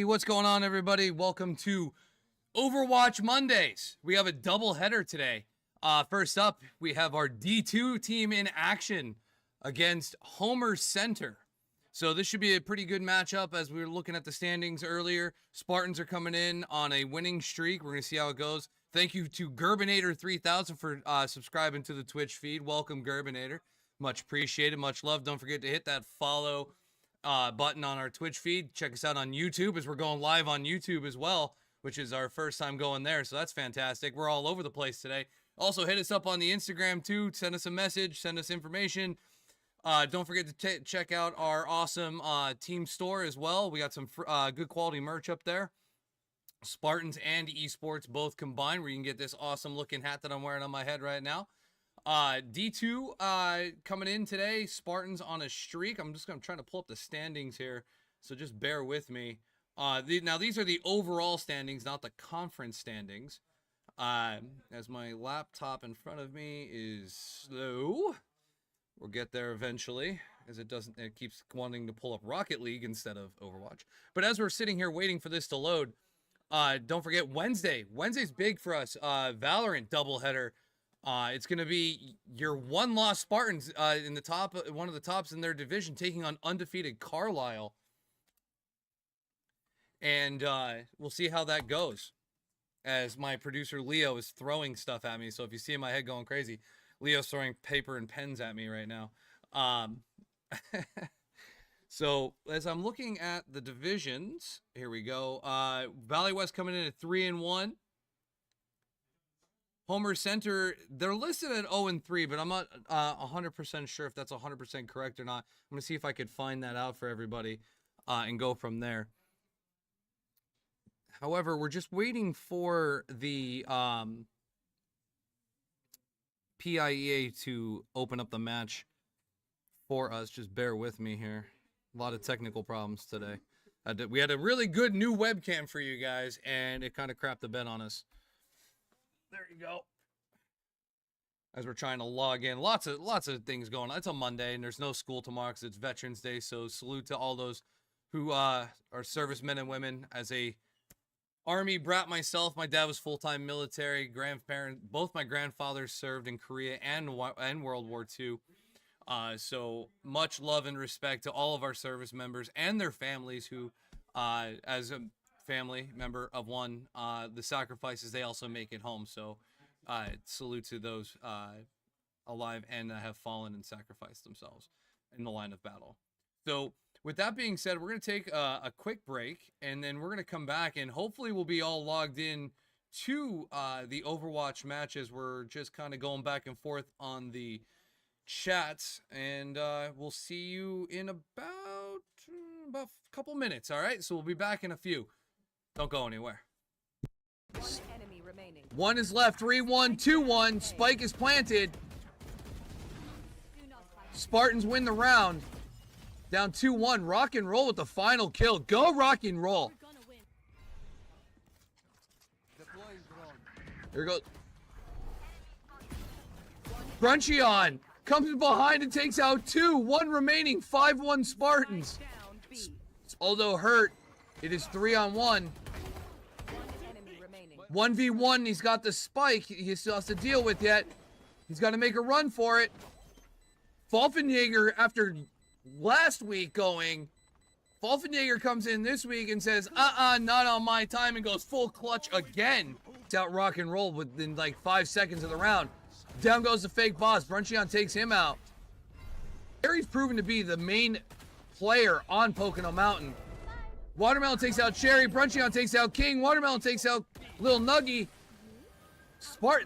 what's going on, everybody? Welcome to Overwatch Mondays. We have a double header today. First up, we have our D2 team in action against Homer Center. So this should be a pretty good matchup. As we were looking at the standings earlier, Spartans are coming in on a winning streak. We're going to see how it goes. Thank you to Gerbinator3000 for subscribing to the Twitch feed. Welcome, Gerbinator. Much appreciated, much love. Don't forget to hit that follow button on our Twitch feed. Check us out on YouTube, as we're going live on YouTube as well, which is our first time going there, so that's fantastic. We're all over the place today. Also, hit us up on the Instagram too. Send us a message, send us information. Don't forget to check out our awesome team store as well. We got some good quality merch up there. Spartans and esports both combined, where you can get this awesome looking hat that I'm wearing on my head right now. D2 coming in today. Spartans on a streak. I'm just going to try to pull up the standings here, so just bear with me. Now these are the overall standings, not the conference standings. As my laptop in front of me is slow. We'll get there eventually, as it keeps wanting to pull up Rocket League instead of Overwatch. But as we're sitting here waiting for this to load, don't forget Wednesday. Wednesday's big for us. Valorant doubleheader. It's going to be your one-loss Spartans in the top, one of the tops in their division, taking on undefeated Carlisle. And we'll see how that goes, as my producer Leo is throwing stuff at me. So if you see my head going crazy, Leo's throwing paper and pens at me right now. So as I'm looking at the divisions, here we go. Valley West coming in at 3-1. Homer Center, they're listed at 0-3, but I'm not 100% sure if that's 100% correct or not. I'm going to see if I could find that out for everybody and go from there. However, we're just waiting for the PIEA to open up the match for us. Just bear with me here. A lot of technical problems today. We had a really good new webcam for you guys, and it kind of crapped the bed on us. There you go. As we're trying to log in, lots of things going on. It's a Monday, and there's no school tomorrow because it's Veterans Day. So salute to all those who are servicemen and women. As a Army brat myself, my dad was full-time military. Both my grandfathers served in Korea and World War II. So much love and respect to all of our service members and their families who, as a family member of one, the sacrifices they also make at home. So salute to those alive and have fallen and sacrificed themselves in the line of battle. So with that being said, we're going to take a quick break, and then we're going to come back, and hopefully we'll be all logged in to the Overwatch matches. We're just kind of going back and forth on the chats, and we'll see you in about a couple minutes. All right, so we'll be back in a few. Don't go anywhere. One is left. 3-1, 2-1. Spike is planted. Spartans win the round. Down 2-1. Rock and roll with the final kill. Go rock and roll. Here goes. Bruncheon comes behind and takes out 2. 1 remaining. 5-1 Spartans. Although hurt, it is 3-on-1. 1v1, he's got the spike he still has to deal with yet. He's got to make a run for it. Falfenjaeger, after last week going, Falfenjaeger comes in this week and says, not on my time, and goes full clutch again. It's out rock and roll within like 5 seconds of the round. Down goes the fake boss. Bruncheon takes him out. Harry's proven to be the main player on Pocono Mountain. Watermelon takes out Cherry. Bruncheon takes out King. Watermelon takes out Little Nuggy.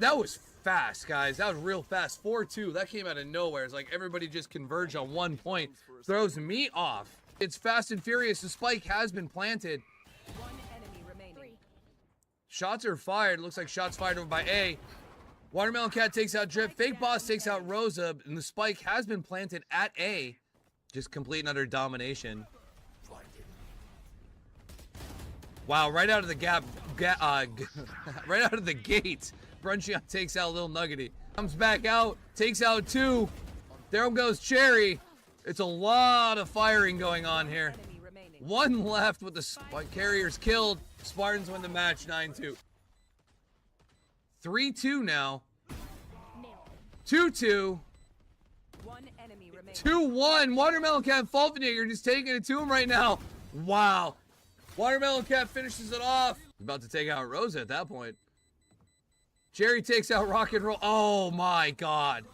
That was fast, guys. That was real fast. 4-2. That came out of nowhere. It's like everybody just converged on 1 point. Throws me off. It's fast and furious. The spike has been planted. Shots are fired. Looks like shots fired over by A. Watermelon Cat takes out Drip. Fake Boss takes out Rosa. And the spike has been planted at A. Just complete another domination. Wow, right out of the right out of the gate, Bruncheon takes out Lil Nuggety. Comes back out, takes out 2. There goes Cherry. It's a lot of firing going on here. 1 left with the carriers killed. Spartans win the match 9-2. 3-2 now. 2-2. 2-1. Watermelon Cat Falfenegger just taking it to him right now. Wow. Watermelon Cat finishes it off. About to take out Rosa at that point. Jerry takes out Rock and Roll. Oh my god.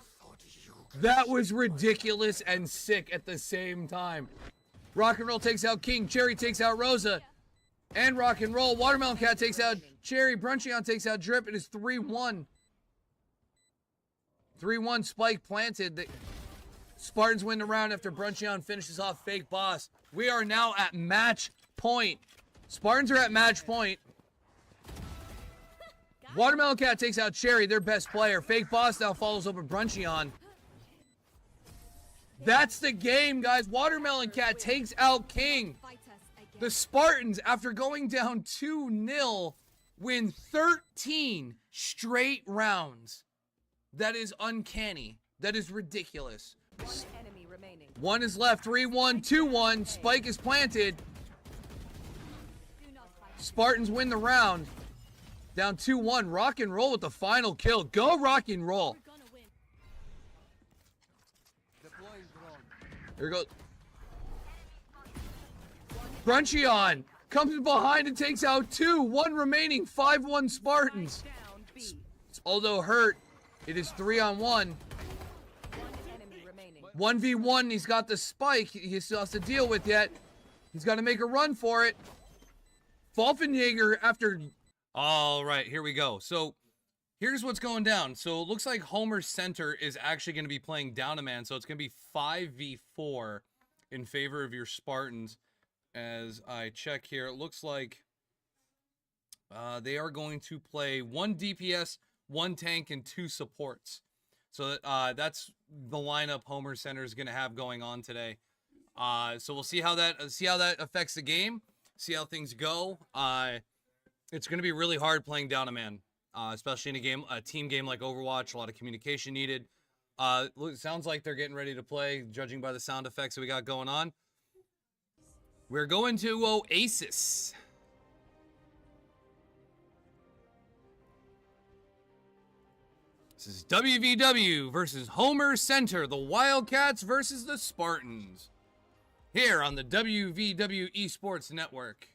That was ridiculous and sick at the same time. Rock and Roll takes out King. Cherry takes out Rosa. And Rock and Roll. Watermelon Cat takes out Cherry. Bruncheon takes out Drip. It is 3-1. 3-1 Spike planted. The Spartans win the round after Bruncheon finishes off Fake Boss. We are now at match point. Spartans are at match point. Watermelon Cat takes out Cherry, their best player. Fake Boss now follows up with Bruncheon. That's the game, guys. Watermelon Cat takes out King. The Spartans, after going down 2-0, win 13 straight rounds. That is uncanny. That is ridiculous. 1 is left. 3-1, 2-1. Spike is planted. Spartans win the round. Down 2-1. Rock and Roll with the final kill. Go Rock and Roll. Here we go. Bruncheon comes behind and takes out 2. 1 remaining. 5-1 Spartans. Although hurt, it is 3-on-1. 1v1. He's got the spike he still has to deal with yet. He's got to make a run for it. Falfenjäger after... All right, here we go. So here's what's going down. So it looks like Homer Center is actually going to be playing down a man. So it's going to be 5v4 in favor of your Spartans. As I check here, it looks like they are going to play 1 DPS, 1 tank, and 2 supports. So that's the lineup Homer Center is going to have going on today. So we'll see how that affects the game. See how things go. It's going to be really hard playing down a man, especially in a team game like Overwatch. A lot of communication needed. It sounds like they're getting ready to play, judging by the sound effects that we got going on. We're going to Oasis. This is WVW versus Homer Center, the Wildcats versus the Spartans. Here on the WVW Esports Network.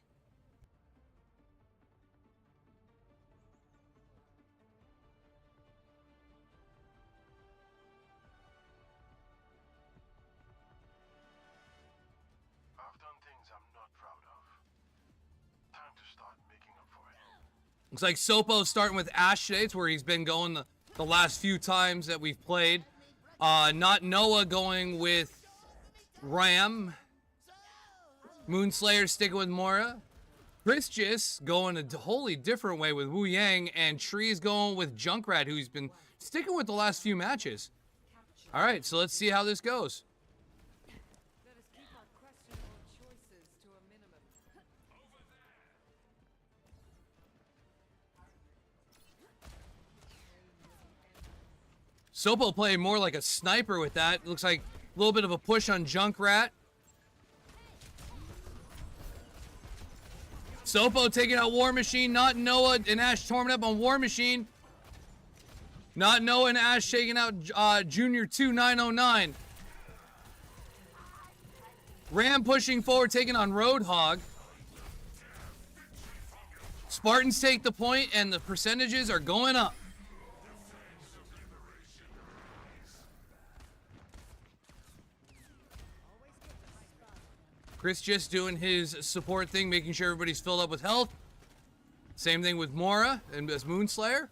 Looks like Sopo's starting with Ash today. It's where he's been going the last few times that we've played. Not Noah going with Ram. Moonslayer sticking with Mora. Chris going a wholly different way with Wu Yang. And Tree's going with Junkrat, who's been sticking with the last few matches. All right, so let's see how this goes. Sopo playing more like a sniper with that. Looks like a little bit of a push on Junkrat. Sopo taking out War Machine. Not Noah and Ash torment up on War Machine. Not Noah and Ash taking out Junior 2909. Ram pushing forward, taking on Roadhog. Spartans take the point, and the percentages are going up. Chris just doing his support thing, making sure everybody's filled up with health. Same thing with Mora and as Moonslayer.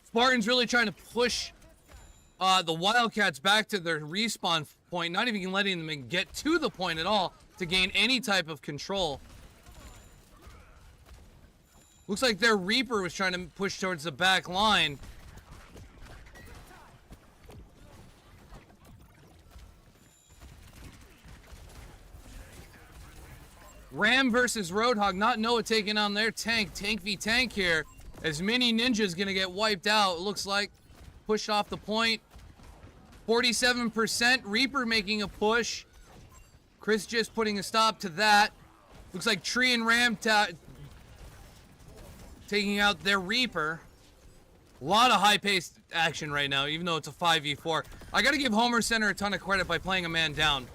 Spartans really trying to push the Wildcats back to their respawn point, not even letting them get to the point at all to gain any type of control. Looks like their Reaper was trying to push towards the back line. Ram versus Roadhog. Not Noah taking on their tank. Tank v tank here. As Mini Ninja's going to get wiped out. It looks like pushed off the point. 47%. Reaper making a push. Chris just putting a stop to that. Looks like Tree and Ram taking out their Reaper. A lot of high-paced action right now, even though it's a 5v4. I got to give Homer Center a ton of credit by playing a man down.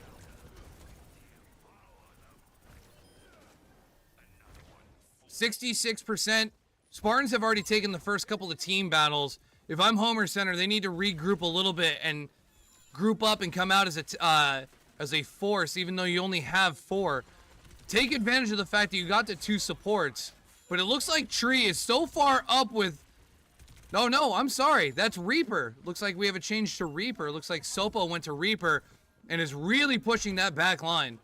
%66%. Spartans have already taken the first couple of team battles. If I'm Homer Center, they need to regroup a little bit and group up and come out as a force, even though you only have 4. Take advantage of the fact that you got the 2 supports. But it looks like Tree is so far up with... No, I'm sorry. That's Reaper. Looks like we have a change to Reaper. Looks like Sopo went to Reaper and is really pushing that back line.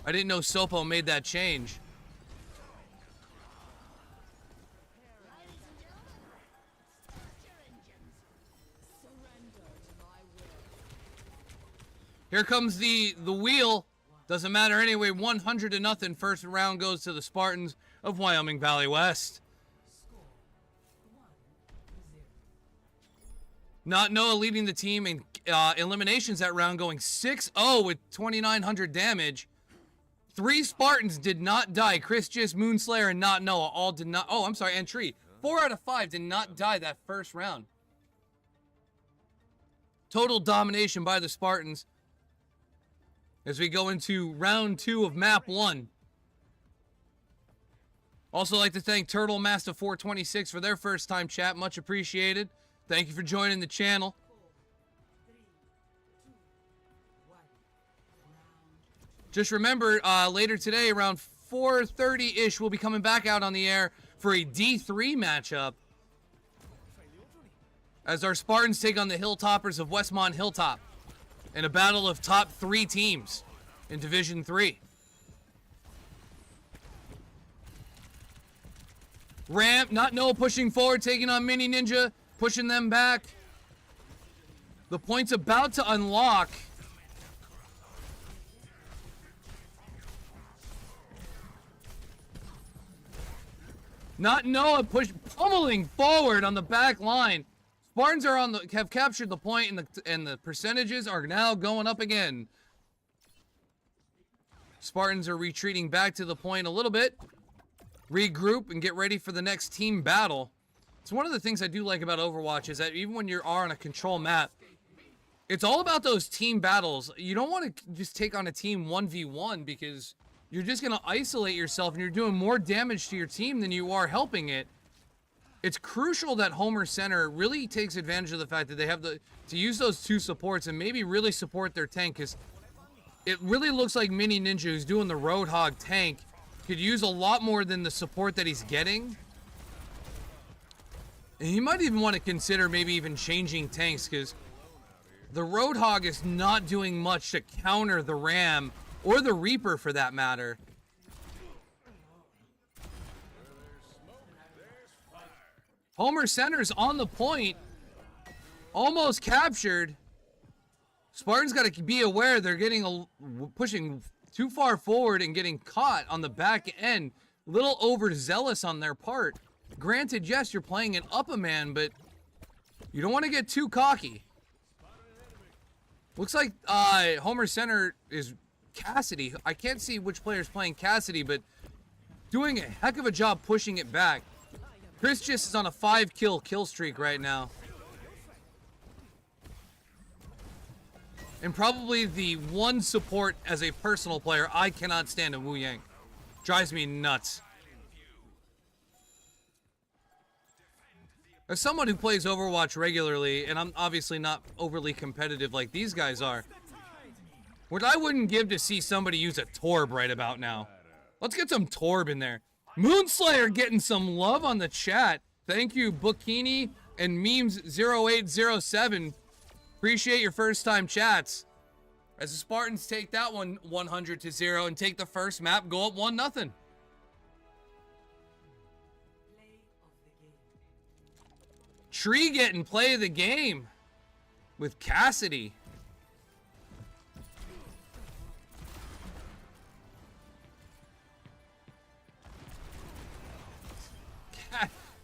I didn't know Sopo made that change. Here comes the wheel. Doesn't matter anyway. 100-0. First round goes to the Spartans of Wyoming Valley West. Not Noah leading the team in eliminations that round, going 6-0 with 2,900 damage. 3 Spartans did not die. Chris Gist, Moonslayer, and Not Noah all did not. Oh, I'm sorry, and Tree. 4 out of 5 did not die that first round. Total domination by the Spartans as we go into round 2 of map 1. Also like to thank Turtle Master 426 for their first time chat. Much appreciated. Thank you for joining the channel. Just remember, later today around 4:30-ish, we'll be coming back out on the air for a D3 matchup as our Spartans take on the Hilltoppers of Westmont Hilltop in a battle of top 3 teams in Division 3. Ramp, Not Noah pushing forward, taking on Mini Ninja, pushing them back. The point's about to unlock. Not Noah pummeling forward on the back line. Spartans are have captured the point, and the percentages are now going up again. Spartans are retreating back to the point a little bit. Regroup and get ready for the next team battle. It's one of the things I do like about Overwatch is that even when you are on a control map, it's all about those team battles. You don't want to just take on a team 1v1 because you're just going to isolate yourself and you're doing more damage to your team than you are helping it. It's crucial that Homer Center really takes advantage of the fact that they have to use those 2 supports and maybe really support their tank, because it really looks like Mini Ninja, who's doing the Roadhog tank, could use a lot more than the support that he's getting. And he might even want to consider maybe even changing tanks, because the Roadhog is not doing much to counter the Ram or the Reaper for that matter. Homer Center's on the point. Almost captured. Spartans got to be aware they're getting pushing too far forward and getting caught on the back end. Little overzealous on their part. Granted, yes, you're playing an up-a-man, but you don't want to get too cocky. Looks like Homer Center is Cassidy. I can't see which player's playing Cassidy, but doing a heck of a job pushing it back. Chris just is on a 5-kill streak right now. And probably the one support as a personal player I cannot stand in Wu Yang. Drives me nuts. As someone who plays Overwatch regularly, and I'm obviously not overly competitive like these guys are, what I wouldn't give to see somebody use a Torb right about now. Let's get some Torb in there. Moonslayer getting some love on the chat. Thank you, Bookini and Memes0807. Appreciate your first time chats. As the Spartans take that one 100-0 and take the first map, go up 1-0. Tree getting play of the game with Cassidy.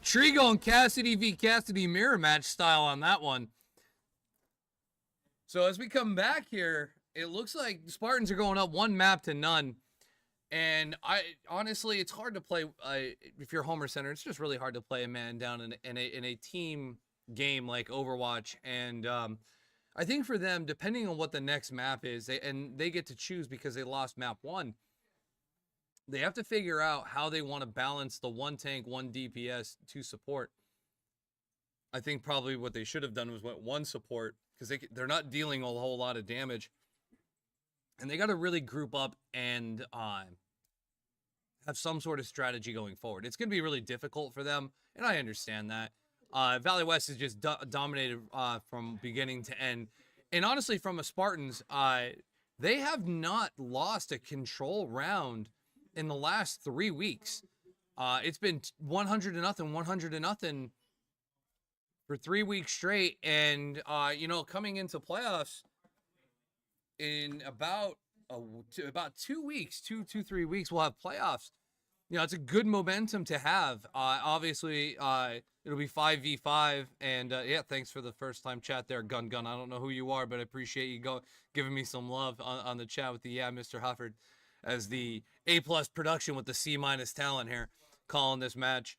Tree going Cassidy v Cassidy mirror match style on that one. So as we come back here, it looks like the Spartans are going up 1-0. And I honestly, it's hard to play if you're Homer Center. It's just really hard to play a man down in a team game like Overwatch. And I think for them, depending on what the next map is, they get to choose because they lost map 1. They have to figure out how they want to balance the 1 tank, 1 DPS, 2 support. I think probably what they should have done was went 1 support because they're not dealing a whole lot of damage. And they got to really group up and have some sort of strategy going forward. It's going to be really difficult for them, and I understand that. Valley West is just dominated from beginning to end. And honestly, from a Spartans, they have not lost a control round in the last 3 weeks. It's been 100-0, 100-0 for 3 weeks straight. And, coming into playoffs in about 2 weeks, 3 weeks, we'll have playoffs. It's a good momentum to have. Obviously, it'll be 5v5. And, thanks for the first time chat there, Gun. I don't know who you are, but I appreciate you giving me some love on the chat with the Mr. Hufford as the A+ production with the C- talent here calling this match.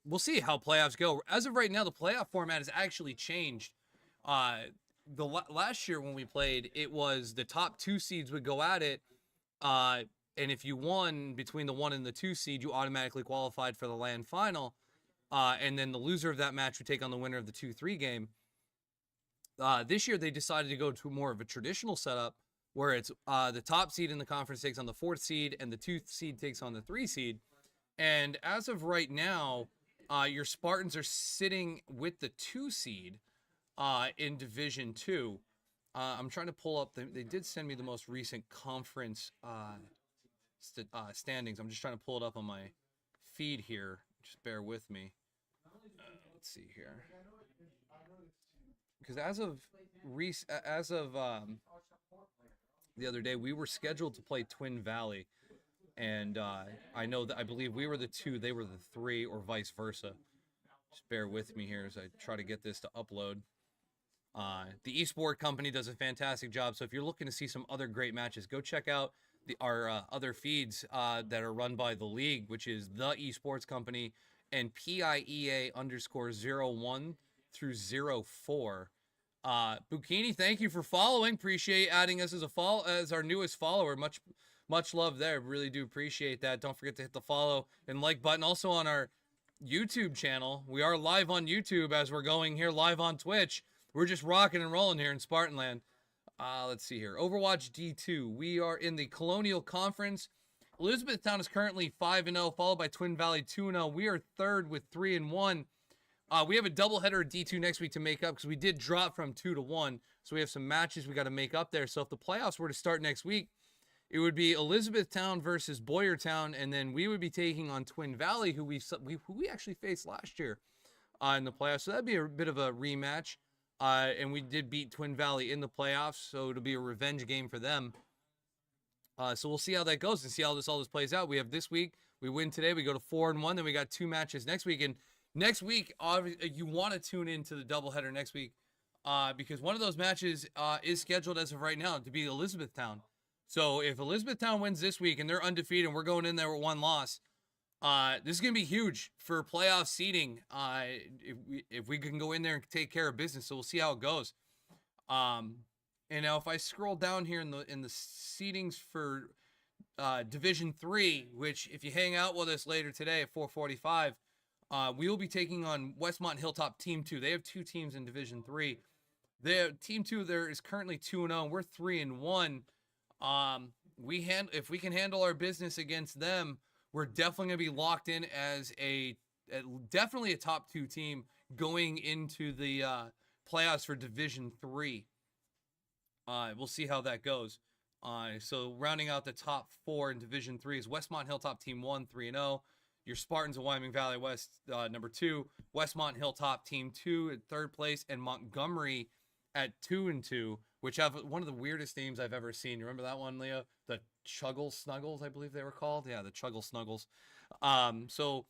We'll see how playoffs go. As of right now, the playoff format has actually changed. Last year when we played, it was the top 2 seeds would go at it. And if you won between the 1 and the 2 seed, you automatically qualified for the LAN final. And then the loser of that match would take on the winner of the 2-3 game. This year, they decided to go to more of a traditional setup where it's the top seed in the conference takes on the 4th seed and the 2 seed takes on the 3 seed. And as of right now, your Spartans are sitting with the 2 seed in Division 2. I'm trying to pull up. They did send me the most recent conference standings. I'm just trying to pull it up on my feed here. Just bear with me. Let's see here. Because as of the other day, we were scheduled to play Twin Valley, and I believe we were the 2, they were the 3, or vice versa. Just bear with me here as I try to get this to upload. The eSport company does a fantastic job, so if you're looking to see some other great matches, go check out our other feeds that are run by the league, which is the eSports company and PIEA _01 through 04. Bukini, thank you for following. Appreciate adding us as our newest follower. Much love there. Really do appreciate that. Don't forget to hit the follow and like button. Also on our YouTube channel. We are live on YouTube as we're going here live on Twitch. We're just rocking and rolling here in Spartanland. Let's see here. Overwatch D2. We are in the Colonial Conference. Elizabethtown is currently 5-0, followed by Twin Valley 2-0. We are 3rd with 3-1. We have a doubleheader at D2 next week to make up because we did drop from 2-1. So we have some matches we got to make up there. So if the playoffs were to start next week, it would be Elizabethtown versus Boyertown, and then we would be taking on Twin Valley, who we actually faced last year in the playoffs. So that'd be a bit of a rematch. And we did beat Twin Valley in the playoffs, so it'll be a revenge game for them. So we'll see how that goes and see how all this plays out. We have this week. We win today. We go to 4-1. Then we got 2 matches next week. And next week, you want to tune into the doubleheader next week because one of those matches is scheduled as of right now to be Elizabethtown. So if Elizabethtown wins this week and they're undefeated and we're going in there with 1 loss, this is going to be huge for playoff seeding if we can go in there and take care of business. So we'll see how it goes. And now if I scroll down here in the seedings for Division 3, which if you hang out with us later today at 4:45, we will be taking on Westmont Hilltop Team 2. They have 2 teams in Division 3. Team 2 there is currently 2-0. We're 3-1. If we can handle our business against them, we're definitely going to be locked in as definitely a top 2 team going into the playoffs for Division 3. We'll see how that goes. So rounding out the top 4 in Division 3 is Westmont Hilltop Team 1, 3-0. Your Spartans of Wyoming Valley West, number 2. Westmont Hilltop Team 2 at 3rd place. And Montgomery at 2-2, which have one of the weirdest names I've ever seen. You remember that one, Leo? The Chuggle Snuggles, I believe they were called. Yeah, the Chuggle Snuggles. So,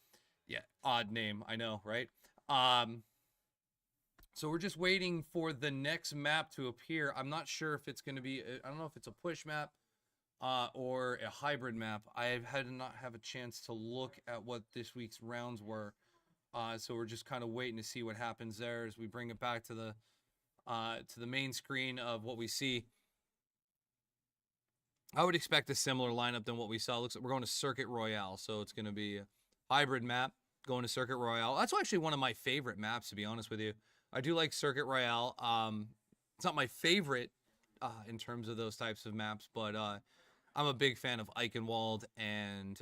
yeah, odd name. I know, right? So we're just waiting for the next map to appear. I'm not sure if it's going to be, I don't know if it's a push map or a hybrid map. I had not have a chance to look at what this week's rounds were. So we're just kind of waiting to see what happens there as we bring it back to the main screen of what we see. I would expect a similar lineup than what we saw. Looks like we're going to Circuit Royale, so it's going to be a hybrid map going to Circuit Royale. That's actually one of my favorite maps, to be honest with you. I do like Circuit Royale. It's not my favorite in terms of those types of maps, but I'm a big fan of Eichenwald, and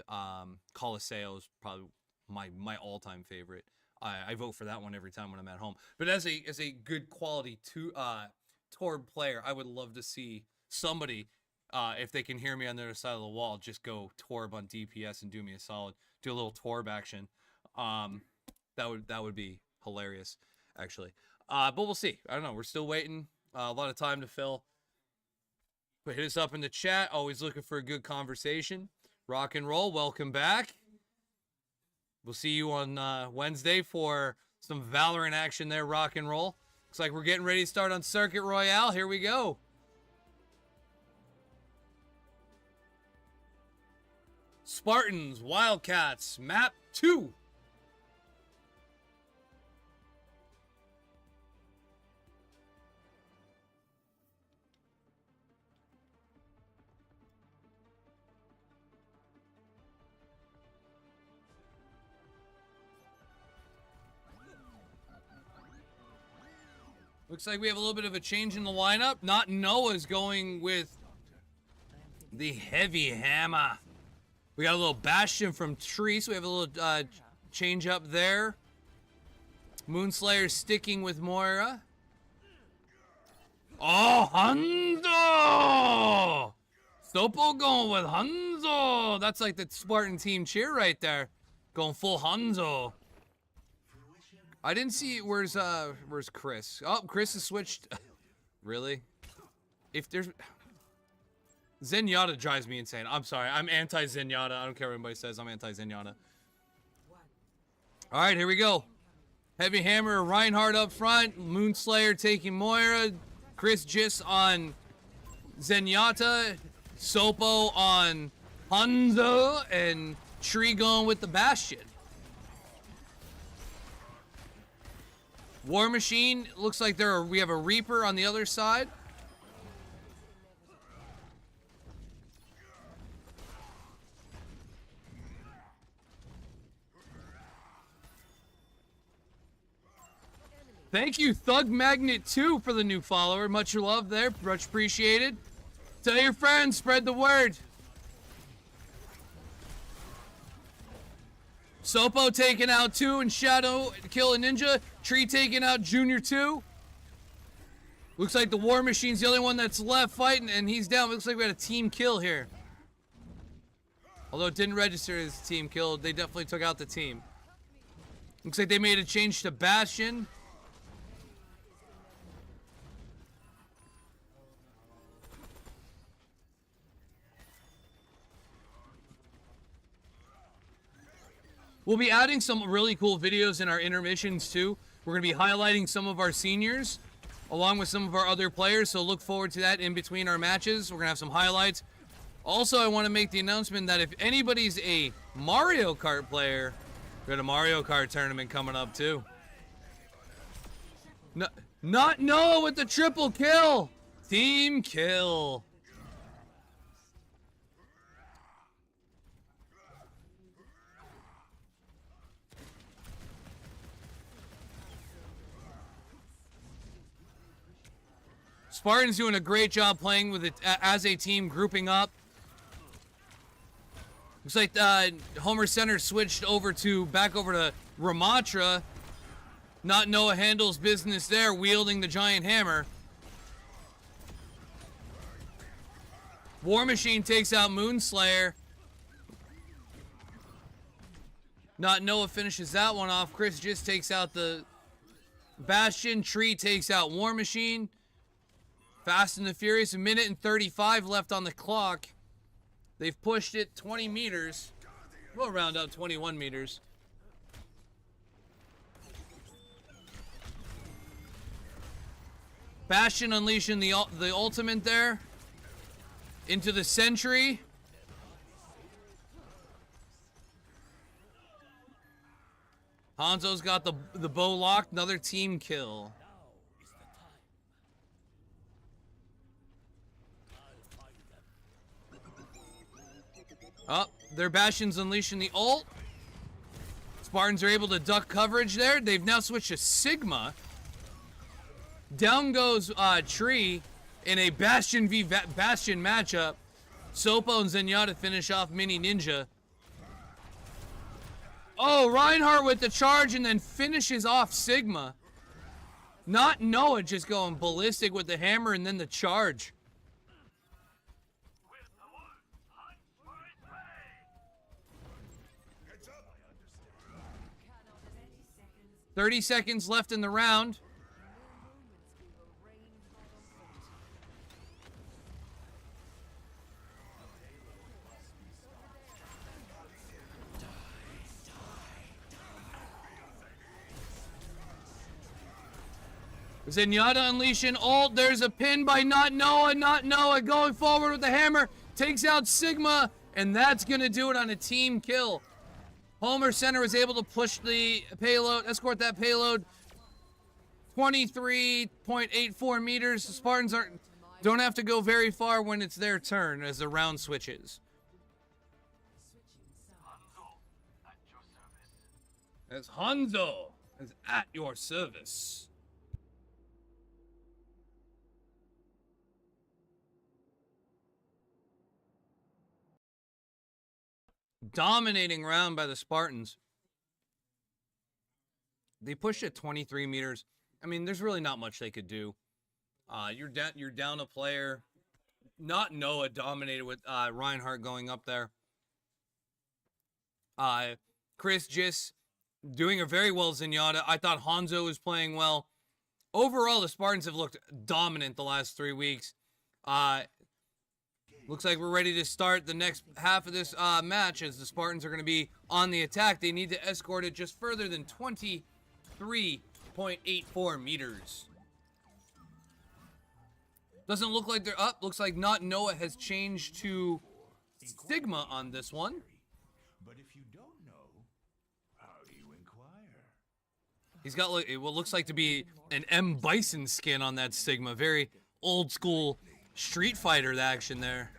Colosseo is probably my all-time favorite. I vote for that one every time when I'm at home. But as a good quality Torb player, I would love to see somebody, if they can hear me on the other side of the wall, just go Torb on DPS and do me a solid. Do a little Torb action. That would be hilarious, actually. But we'll see. I don't know. We're still waiting. A lot of time to fill. But hit us up in the chat. Always looking for a good conversation. Rock and roll. Welcome back. We'll see you on Wednesday for some Valorant action there. Rock and roll. Looks like we're getting ready to start on Circuit Royale. Here we go. Spartans, Wildcats, map 2. Looks like we have a little bit of a change in the lineup. Not Noah's going with the heavy hammer. We got a little Bastion from Tree, so we have a little change up there. Moonslayer sticking with Moira. Oh, Hanzo! Sopo going with Hanzo. That's like the Spartan team cheer right there. Going full Hanzo. I didn't see, where's Chris? Oh, Chris has switched. Really? If there's... Zenyatta drives me insane. I'm sorry. I'm anti-Zenyatta. I don't care what anybody says. I'm anti-Zenyatta. All right, here we go. Heavy Hammer, Reinhardt up front. Moonslayer taking Moira. Chris Gis on Zenyatta. Sopo on Hanzo. And Tree going with the Bastion. War Machine, looks like we have a Reaper on the other side. Thank you, Thug Magnet 2, for the new follower. Much love there. Much appreciated. Tell your friends. Spread the word. Sopo taking out 2 and Shadow kill a Ninja. Tree taking out Junior 2. Looks like the War Machine's the only one that's left fighting, and he's down. Looks like we had a team kill here. Although it didn't register as a team kill, they definitely took out the team. Looks like they made a change to Bastion. We'll be adding some really cool videos in our intermissions too. We're going to be highlighting some of our seniors along with some of our other players, so look forward to that in between our matches. We're going to have some highlights. Also, I want to make the announcement that if anybody's a Mario Kart player, we got a Mario Kart tournament coming up too. No, not Noah with the triple kill. Team kill. Spartans doing a great job playing with it as a team, grouping up. Looks like Homer Center switched back over to Ramatra. Not Noah handles business there, wielding the giant hammer. War Machine takes out Moonslayer. Not Noah finishes that one off. Chris just takes out the Bastion. Tree takes out War Machine. Fast and the Furious, 1:35 left on the clock. They've pushed it 20 meters. We'll round up 21 meters. Bastion unleashing the ultimate there. Into the sentry. Hanzo's got the bow locked. Another team kill. Oh, their Bastion's unleashing the ult. Spartans are able to duck coverage there. They've now switched to Sigma. Down goes Tree in a Bastion v Bastion matchup. Sopo and Zenyatta finish off Mini Ninja. Oh, Reinhardt with the charge and then finishes off Sigma. Not Noah just going ballistic with the hammer and then the charge. $30 seconds left in the round. Zenyatta unleashing ult. There's a pin by Not Noah. Not Noah going forward with the hammer. Takes out Sigma. And that's going to do it on a team kill. Homer Center was able to push the payload, escort that payload 23.84 meters. The Spartans don't have to go very far when it's their turn as the round switches. As Hanzo is at your service. Dominating round by the Spartans. They pushed at 23 meters. I mean, there's really not much they could do. You're down a player. Not Noah dominated with Reinhardt going up there. Chris just doing a very well Zenyatta. I thought Hanzo was playing well. Overall, the Spartans have looked dominant the last 3 weeks. Looks like we're ready to start the next half of this match as the Spartans are going to be on the attack. They need to escort it just further than 23.84 meters. Doesn't look like they're up. Looks like Not Noah has changed to Sigma on this one. But if you don't know, how do you inquire? He's got what looks like to be an M. Bison skin on that Sigma. Very old school Street Fighter action there.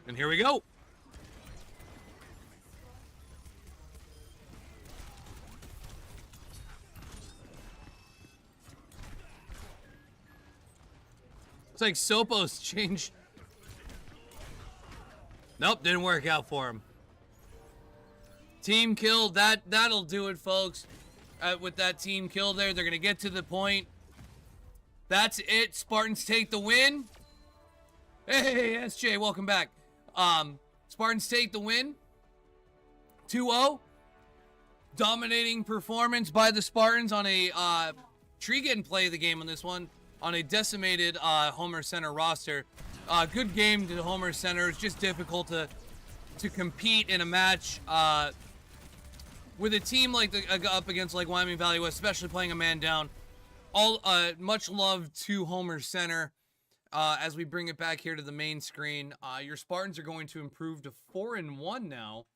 And here we go. It's like Sopo's changed. Nope, didn't work out for him. Team kill, that'll do it, folks. With that team kill there, they're going to get to the point. That's it. Spartans take the win. Hey, SJ, welcome back. Spartans take the win. 2-0. Dominating performance by the Spartans on a Tree getting play of the game on this one on a decimated Homer Center roster. Good game to Homer Center. It's just difficult to compete in a match with a team like up against like Wyoming Valley West, especially playing a man down. All much love to Homer Center. As we bring it back here to the main screen, your Spartans are going to improve to 4-1 now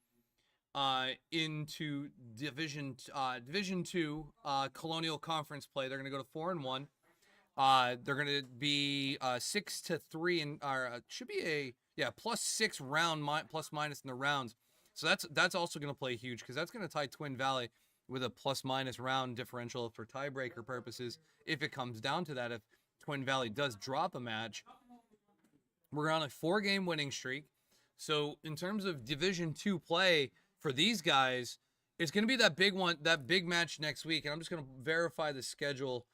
into Division 2 Colonial Conference play. They're going to go to 4-1. They're going to be 6-3 and should be a +6 round plus minus in the rounds. So that's also going to play huge because that's going to tie Twin Valley with a ± round differential for tiebreaker purposes. If it comes down to that, if Twin Valley does drop a match, we're on a 4-game winning streak. So in terms of Division 2 play for these guys, it's going to be that big one, that big match next week. And I'm just going to verify the schedule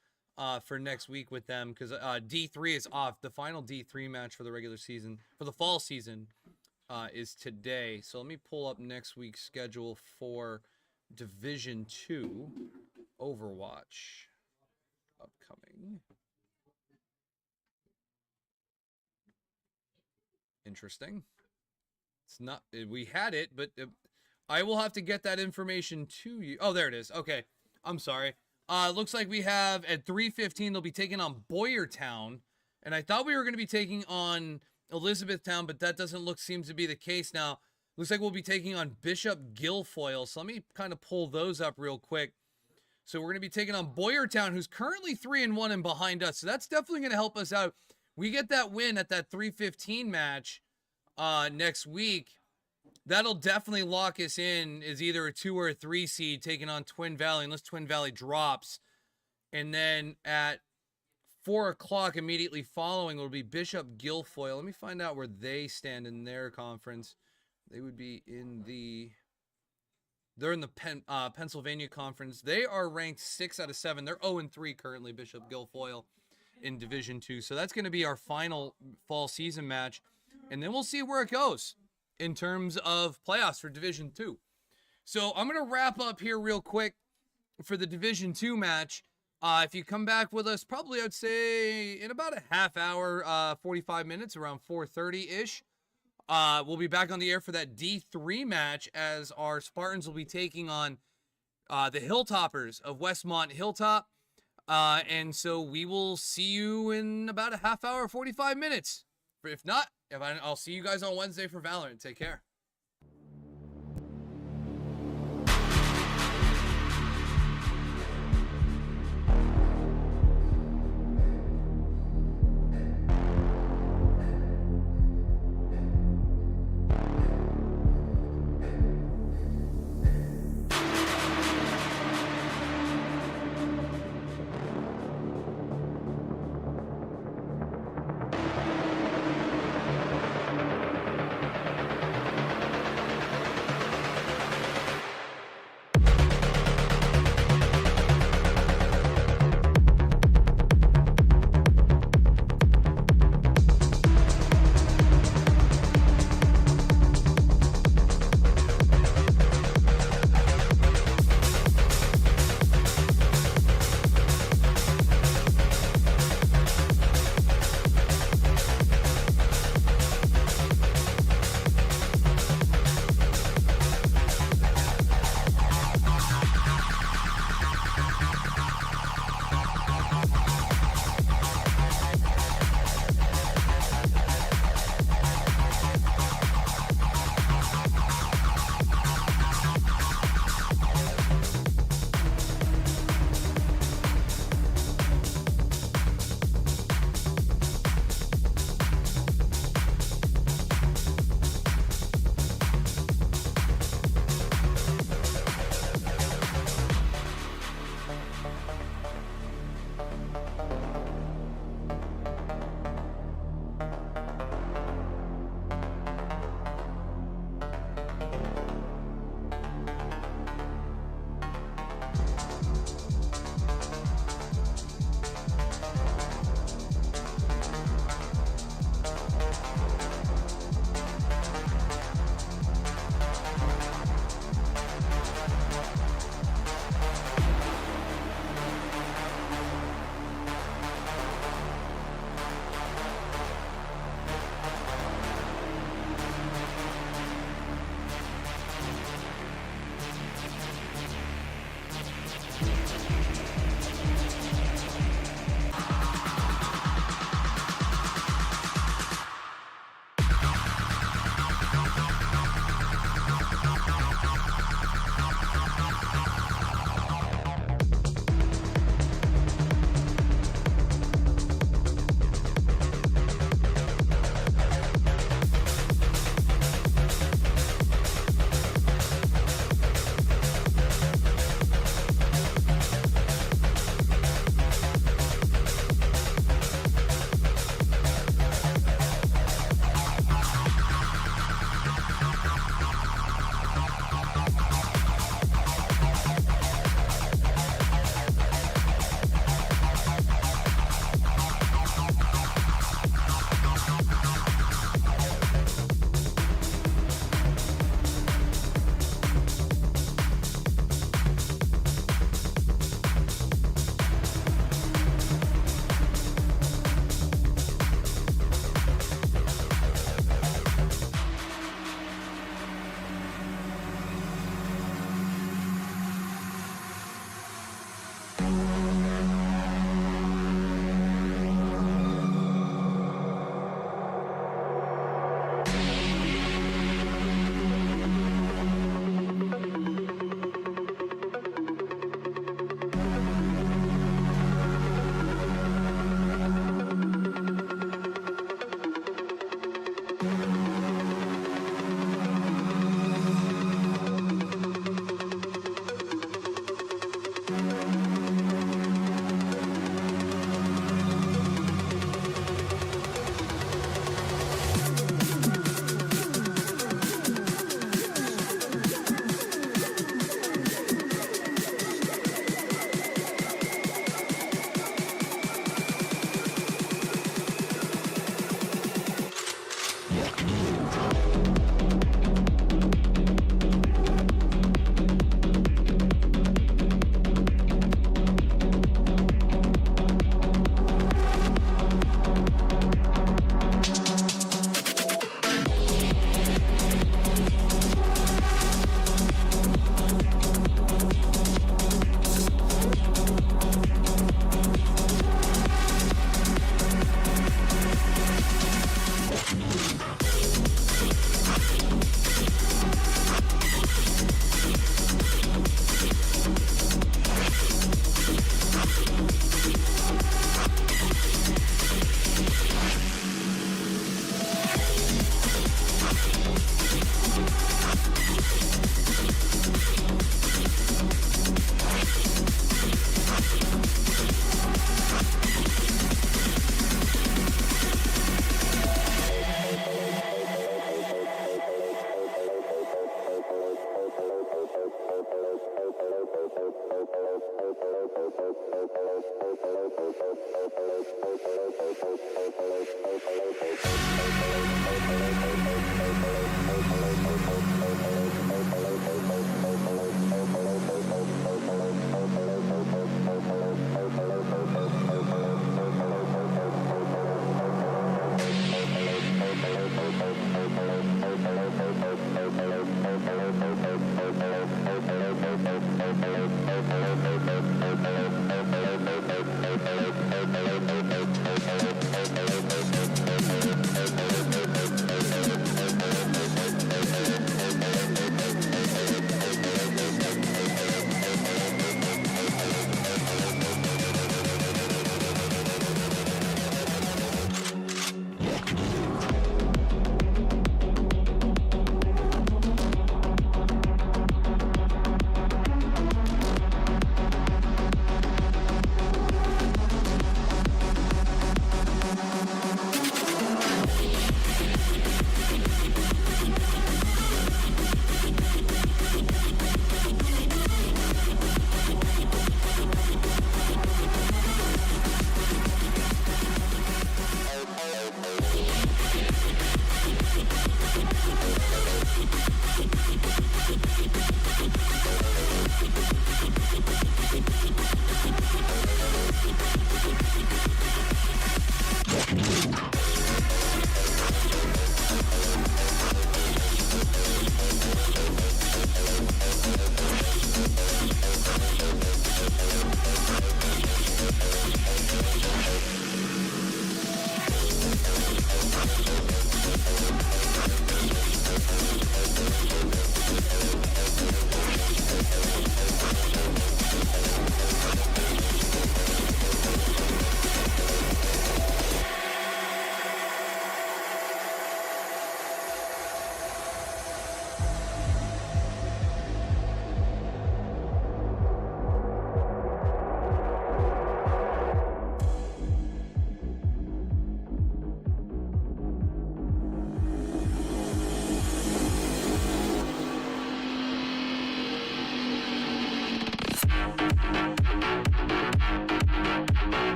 for next week with them because D3 is off. The final D3 match for the regular season, for the fall season, is today. So let me pull up next week's schedule for Division 2 Overwatch upcoming. Interesting. It's not, we had it, but I will have to get that information to you. Oh, there it is. Okay. I'm sorry. Looks like we have at 3:15, they'll be taking on Boyertown. And I thought we were going to be taking on Elizabethtown, but that doesn't seems to be the case now. Looks like we'll be taking on Bishop Guilfoyle. So let me kind of pull those up real quick. So we're going to be taking on Boyertown, who's currently 3-1 and behind us. So that's definitely going to help us out. We get that win at that 3:15 match next week. That'll definitely lock us in as either a 2 or a 3 seed taking on Twin Valley, unless Twin Valley drops. And then at 4 o'clock immediately following will be Bishop Guilfoyle. Let me find out where they stand in their conference. They would be in the... They're in the Pennsylvania Conference. They are ranked 6 out of 7. They're 0-3 currently, Bishop Guilfoyle, in Division 2. So that's going to be our final fall season match. And then we'll see where it goes in terms of playoffs for Division 2. So I'm going to wrap up here real quick for the Division 2 match. If you come back with us, probably I'd say in about a half hour, 45 minutes, around 4:30-ish. We'll be back on the air for that D3 match as our Spartans will be taking on the Hilltoppers of Westmont Hilltop. And so we will see you in about a half hour, 45 minutes. If not, I'll see you guys on Wednesday for Valorant. Take care.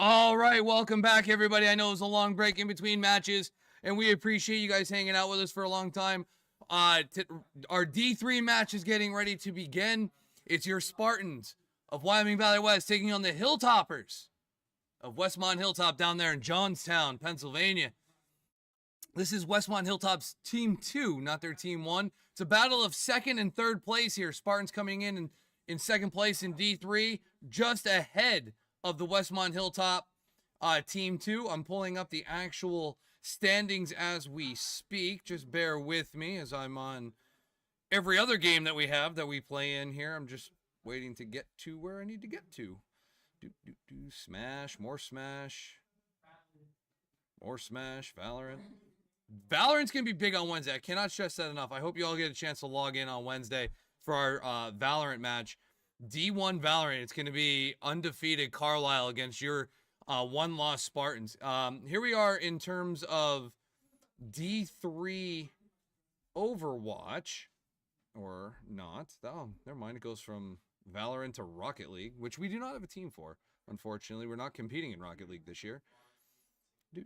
All right, welcome back, everybody. I know it was a long break in between matches, and we appreciate you guys hanging out with us for a long time. Our D3 match is getting ready to begin. It's your Spartans of Wyoming Valley West taking on the Hilltoppers of Westmont Hilltop down there in Johnstown, Pennsylvania. This is Westmont Hilltop's Team 2, not their Team 1. It's a battle of second and third place here. Spartans coming in second place in D3, just ahead of the Westmont Hilltop Team 2. I'm pulling up the actual standings as we speak. Just bear with me as I'm on every other game that we play in here. I'm just waiting to get to where I need to get to. Smash, more Smash. More Smash, Valorant. Valorant's going to be big on Wednesday. I cannot stress that enough. I hope you all get a chance to log in on Wednesday for our Valorant match. D1 Valorant. It's going to be undefeated Carlisle against your one-loss Spartans. Here we are in terms of D3 Overwatch. Or not. Oh, never mind. It goes from Valorant to Rocket League, which we do not have a team for. Unfortunately, we're not competing in Rocket League this year. We're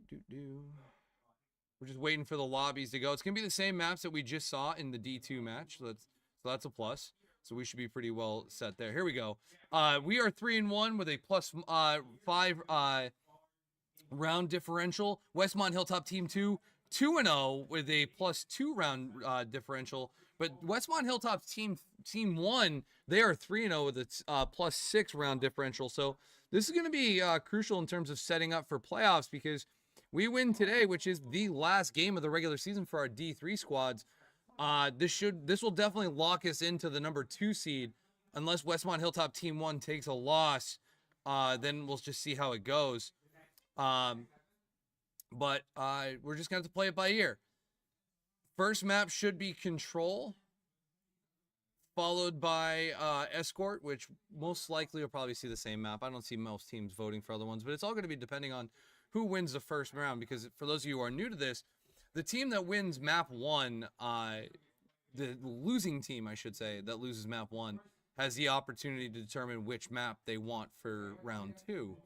just waiting for the lobbies to go. It's going to be the same maps that we just saw in the D2 match. So that's a plus. So we should be pretty well set there. Here we go. We are 3-1 with a plus 5 round differential. Westmont Hilltop Team 2, 2-0 with a plus 2 round differential. But Westmont Hilltop's Team 1, they are 3-0 with a plus 6 round differential. So this is going to be crucial in terms of setting up for playoffs, because we win today, which is the last game of the regular season for our D3 squads. This will definitely lock us into the number 2 seed, unless Westmont Hilltop Team 1 takes a loss. Then we'll just see how it goes. But we're just going to have to play it by ear. First map should be Control, followed by Escort, which most likely will probably see the same map. I don't see most teams voting for other ones, but it's all going to be depending on who wins the first round, because for those of you who are new to this, the team that wins map 1, the losing team, I should say, that loses map 1, has the opportunity to determine which map they want for round 2.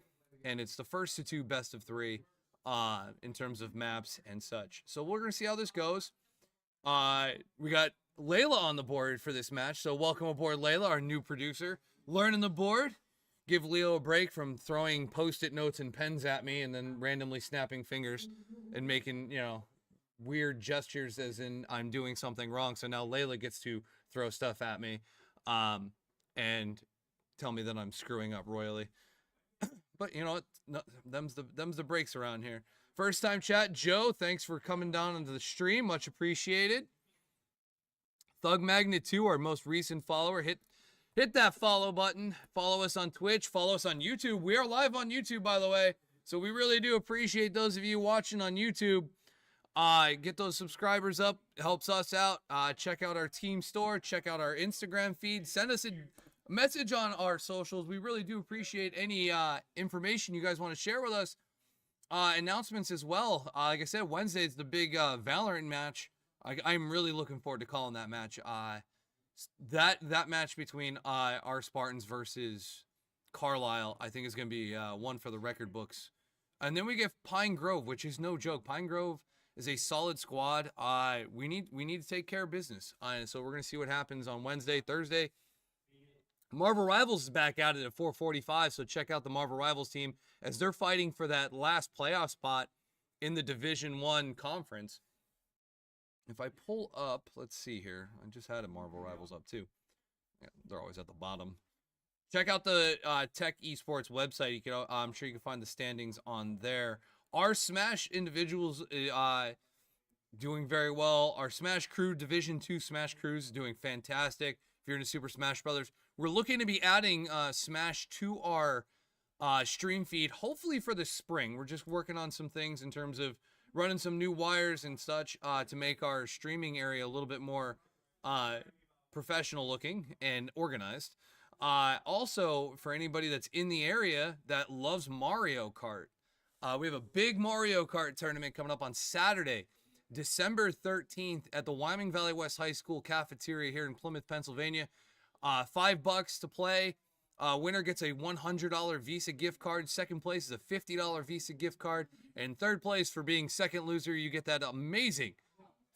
And it's the first to 2 best of 3 in terms of maps and such. So we're going to see how this goes. We got Layla on the board for this match. So welcome aboard, Layla, our new producer. Learning the board. Give Leo a break from throwing Post-it notes and pens at me and then randomly snapping fingers and making, weird gestures as in I'm doing something wrong. So now Layla gets to throw stuff at me and tell me that I'm screwing up royally. But you know what? No, them's the breaks around here. First time chat, Joe, thanks for coming down into the stream. Much appreciated. Thug Magnet 2, our most recent follower. Hit that follow button. Follow us on Twitch. Follow us on YouTube. We are live on YouTube, by the way. So we really do appreciate those of you watching on YouTube. Get those subscribers up. It helps us out. Check out our team store. Check out our Instagram feed. Send us a message on our socials. We really do appreciate any information you guys want to share with us. Announcements as well. Like I said, Wednesday is the big Valorant match. I'm really looking forward to calling that match. That match between our Spartans versus Carlisle, I think is going to be one for the record books. And then we get Pine Grove, which is no joke. Pine Grove is a solid squad. We need to take care of business. So we're going to see what happens on Wednesday, Thursday. Marvel Rivals is back at it at 4:45, so check out the Marvel Rivals team as they're fighting for that last playoff spot in the Division 1 conference. If I pull up, let's see here. I just had a Marvel Rivals up too. Yeah, they're always at the bottom. Check out the Tech Esports website. You can, I'm sure you can find the standings on there. Our Smash individuals doing very well. Our Smash Crew, Division 2 Smash Crews is doing fantastic. If you're into Super Smash Brothers, we're looking to be adding Smash to our stream feed, hopefully for the spring. We're just working on some things in terms of running some new wires and such to make our streaming area a little bit more professional looking and organized. Also, for anybody that's in the area that loves Mario Kart, we have a big Mario Kart tournament coming up on Saturday, December 13th at the Wyoming Valley West High School cafeteria here in Plymouth, Pennsylvania. $5 to play. Winner gets a $100 Visa gift card. Second place is a $50 Visa gift card. And third place, for being second loser, you get that amazing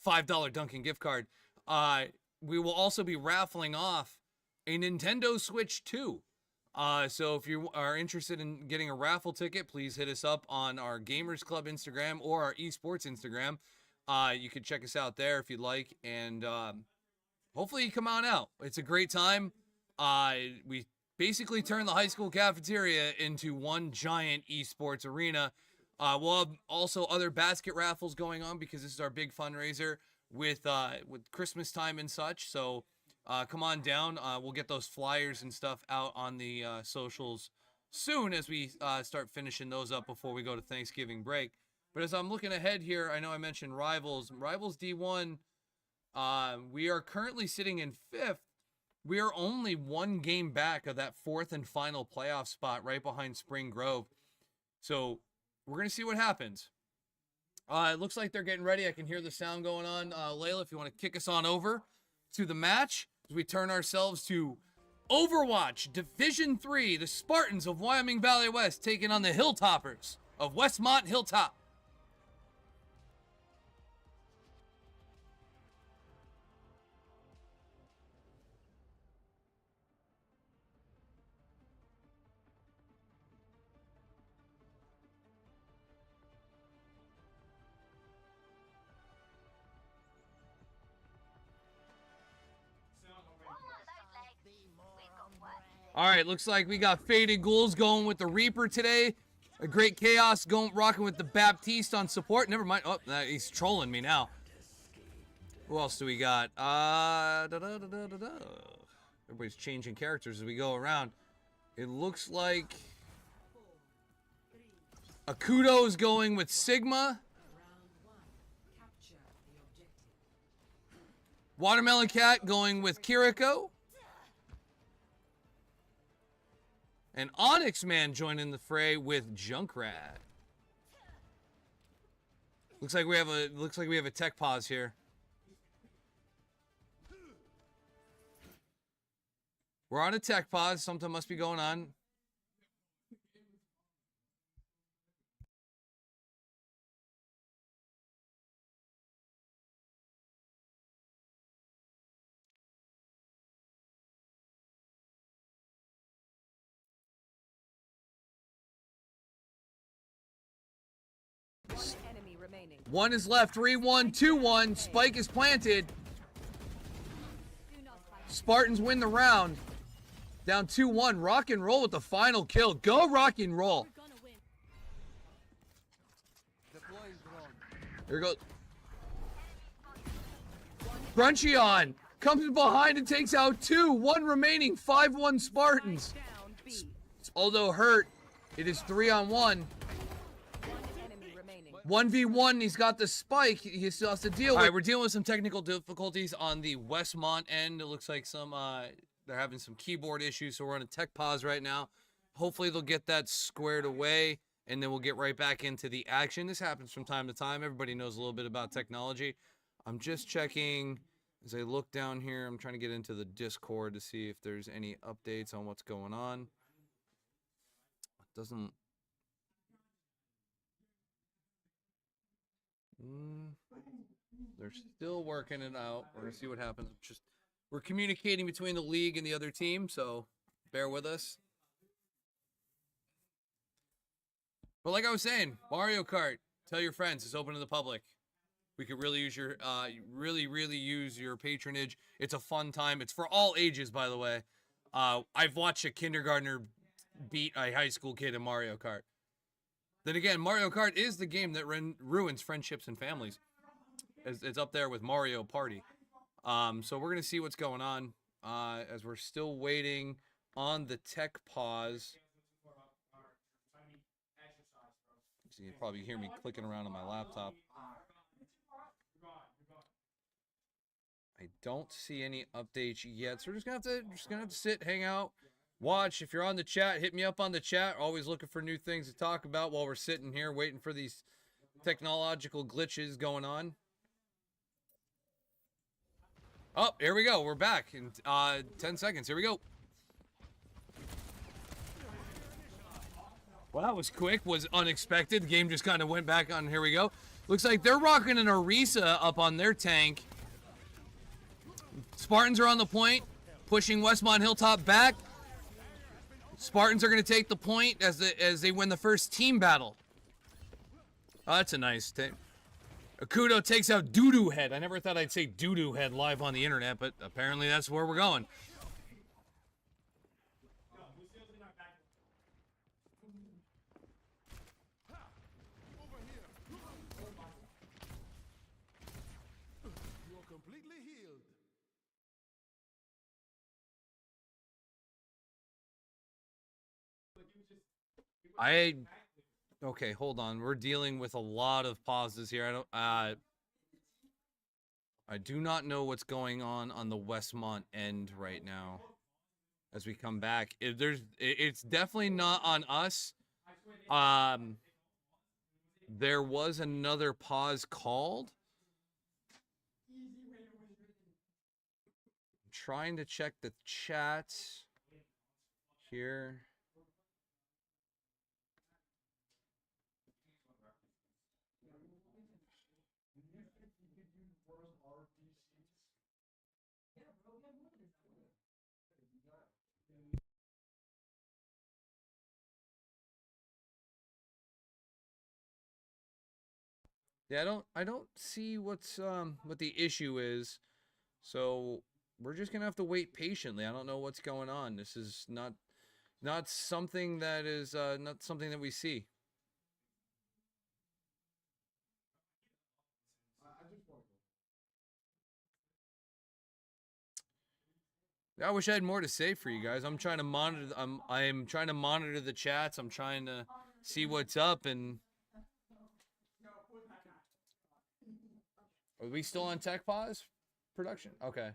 $5 Dunkin' gift card. We will also be raffling off a Nintendo Switch 2. So if you are interested in getting a raffle ticket, please hit us up on our Gamers Club Instagram or our eSports Instagram. You can check us out there if you'd like, and hopefully you come on out. It's a great time. We basically turned the high school cafeteria into one giant eSports arena. We'll have also other basket raffles going on because this is our big fundraiser with Christmas time and such. So come on down. We'll get those flyers and stuff out on the socials soon as we start finishing those up before we go to Thanksgiving break. But as I'm looking ahead here, I know I mentioned Rivals D1. We are currently sitting in 5th. We are only one game back of that 4th and final playoff spot right behind Spring Grove. So we're going to see what happens. It looks like they're getting ready. I can hear the sound going on. Layla, if you want to kick us on over to the match as we turn ourselves to Overwatch Division 3, the Spartans of Wyoming Valley West taking on the Hilltoppers of Westmont Hilltop. All right, looks like we got Faded Ghouls going with the Reaper today. A Great Chaos rocking with the Baptiste on support. Never mind. Oh, he's trolling me now. Who else do we got? Everybody's changing characters as we go around. It looks like Akudo is going with Sigma. Watermelon Cat going with Kiriko. And Onyx Man joining the fray with Junkrat. Looks like we have a tech pause here. We're on a tech pause. Something must be going on. One is left. 3-1, 2-1. Spike is planted. Spartans win the round. Down 2-1. Rock and Roll with the final kill. Go Rock and Roll. Here goes. Gruncheon comes behind and takes out 2. 1 remaining. 5-1 Spartans. Although hurt, it is 3-on-1. 1v1, he's got the spike. He still has to deal with. All right, we're dealing with some technical difficulties on the Westmont end. It looks like they're having some keyboard issues, so we're on a tech pause right now. Hopefully they'll get that squared away, and then we'll get right back into the action. This happens from time to time. Everybody knows a little bit about technology. I'm just checking as I look down here. I'm trying to get into the Discord to see if there's any updates on what's going on. It doesn't... They're still working it out. We're gonna see what happens. We're communicating between the league and the other team, so bear with us. But like I was saying, Mario Kart, tell your friends, it's open to the public. We could really use your really use your patronage. It's a fun time. It's for all ages, by the way. I've watched a kindergartner beat a high school kid in Mario Kart. Then again, Mario Kart is the game that ruins friendships and families. It's up there with Mario Party. So we're going to see what's going on as we're still waiting on the tech pause. So you probably hear me clicking around on my laptop. I don't see any updates yet, so we're just gonna have to sit, hang out. Watch. If you're on the chat, hit me up on the chat. Always looking for new things to talk about while we're sitting here waiting for these technological glitches going on. Oh, here we go. We're back in 10 seconds. Here we go. Well, that was quick, was unexpected. The game just kind of went back on. Here we go. Looks like they're rocking an Orisa up on their tank. Spartans are on the point, pushing Westmont Hilltop back. Spartans are going to take the point as they win the first team battle. Oh, that's a nice take. Akudo takes out Doo-Doo Head. I never thought I'd say Doo-Doo Head live on the internet, but apparently that's where we're going. Okay, hold on. We're dealing with a lot of pauses here. I do not know what's going on the Westmont end right now. As we come back, it's definitely not on us. There was another pause called. I'm trying to check the chat here. Yeah, I don't see what the issue is. So we're just gonna have to wait patiently. I don't know what's going on. This is not something that is not something that we see. I wish I had more to say for you guys. I'm trying to monitor. I'm trying to monitor the chats. I'm trying to see what's up. And are we still on tech pause production? Okay.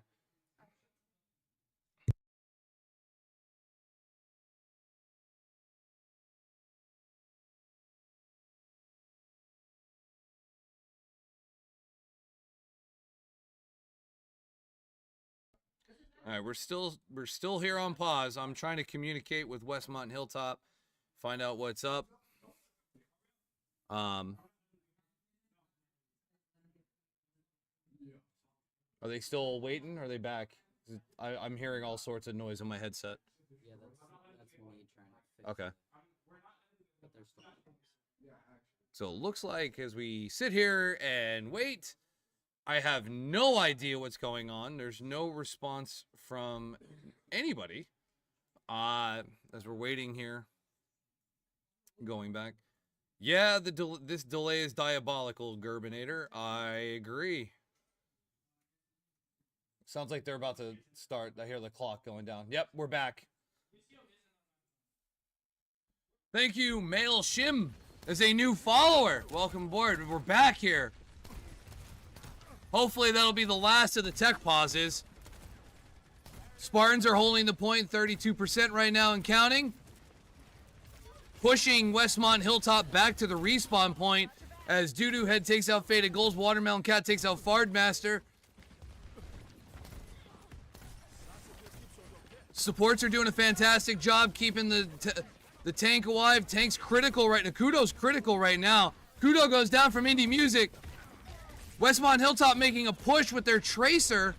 All right, we're still here on pause. I'm trying to communicate with Westmont Hilltop, find out what's up. Are they still waiting? Or are they back? I'm hearing all sorts of noise on my headset. Yeah, that's me trying to fix Okay. it. But they're still So it looks like as we sit here and wait, I have no idea what's going on. There's no response from anybody. As we're waiting here, going back. Yeah, this delay is diabolical, Gerbinator. I agree. Sounds like they're about to start. I hear the clock going down. Yep, we're back. Thank you, Male Shim, as a new follower. Welcome aboard. We're back here. Hopefully that'll be the last of the tech pauses. Spartans are holding the point, 32% right now and counting. Pushing Westmont Hilltop back to the respawn point as Doo-Doo Head takes out Faded Goals. Watermelon Cat takes out Fardmaster. Supports are doing a fantastic job keeping the tank alive. Tank's critical right now. Kudo's critical right now. Kudo goes down from Indie Music. Westmont Hilltop making a push with their Tracer.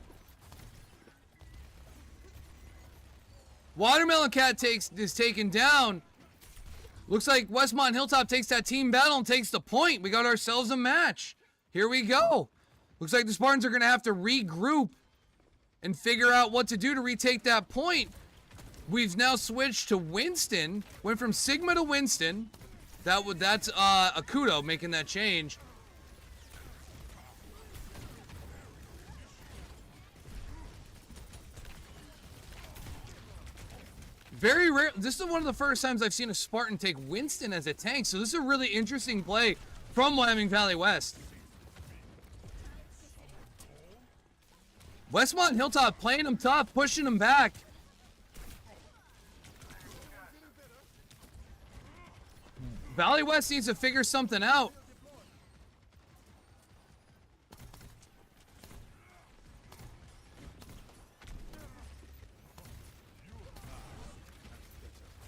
Watermelon Cat is taken down. Looks like Westmont Hilltop takes that team battle and takes the point. We got ourselves a match. Here we go. Looks like the Spartans are going to have to regroup and figure out what to do to retake that point. We've now switched to Winston. Went from Sigma to Winston. That's Akudo making that change. Very rare. This is one of the first times I've seen a Spartan take Winston as a tank. So this is a really interesting play from Wyoming Valley West. Westmont Hilltop playing them tough, pushing them back. Valley West needs to figure something out.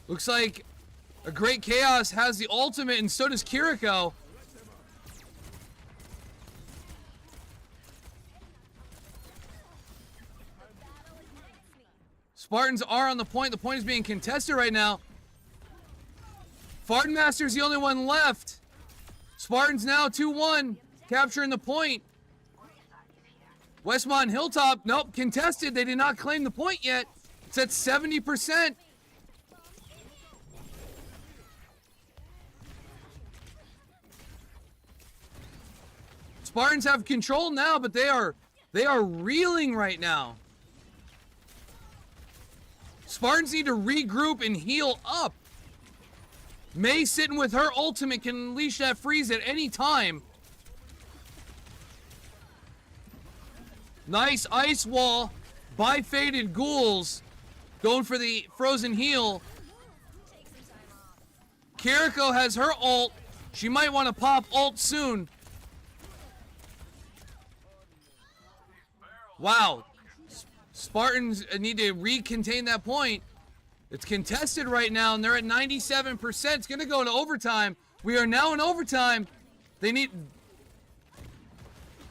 Looks like A Great Chaos has the ultimate, and so does Kiriko. Spartans are on the point. The point is being contested right now. Farden Master's the only one left. Spartans now 2-1, capturing the point. Westmont and Hilltop, nope, contested. They did not claim the point yet. It's at 70%. Spartans have control now, but they are reeling right now. Spartans need to regroup and heal up. May sitting with her ultimate can unleash that freeze at any time. Nice ice wall by Faded Ghouls. Going for the frozen heal. Kiriko has her ult. She might want to pop ult soon. Wow. Spartans need to recontain that point. It's contested right now, and they're at 97%. It's going to go into overtime. We are now in overtime. They need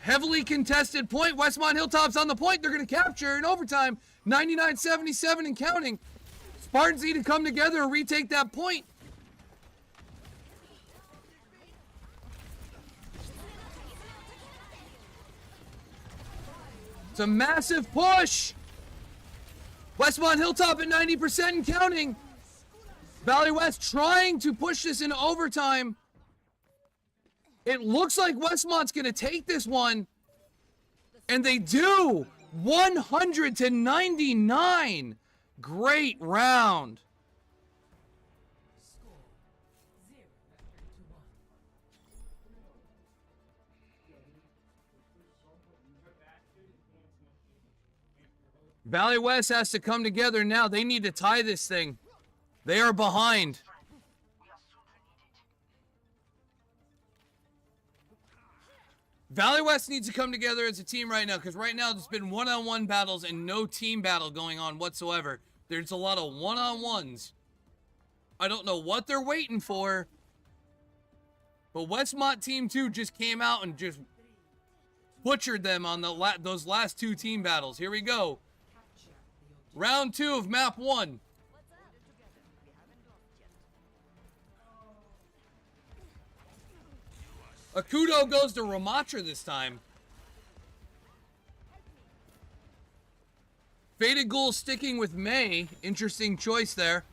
heavily contested point. Westmont Hilltop's on the point. They're going to capture in overtime. 99-77 and counting. Spartans need to come together and retake that point. It's a massive push. Westmont Hilltop at 90% and counting. Valley West trying to push this into overtime. It looks like Westmont's going to take this one. And they do. 100-99. Great round. Valley West has to come together now. They need to tie this thing. They are behind. Valley West needs to come together as a team right now, because right now there's been one-on-one battles and no team battle going on whatsoever. There's a lot of one-on-ones. I don't know what they're waiting for, but Westmont Team 2 just came out and just butchered them on those last two team battles. Here we go. Round 2 of map 1. Akudo goes to Ramatra this time. Faded Ghoul sticking with May. Interesting choice there.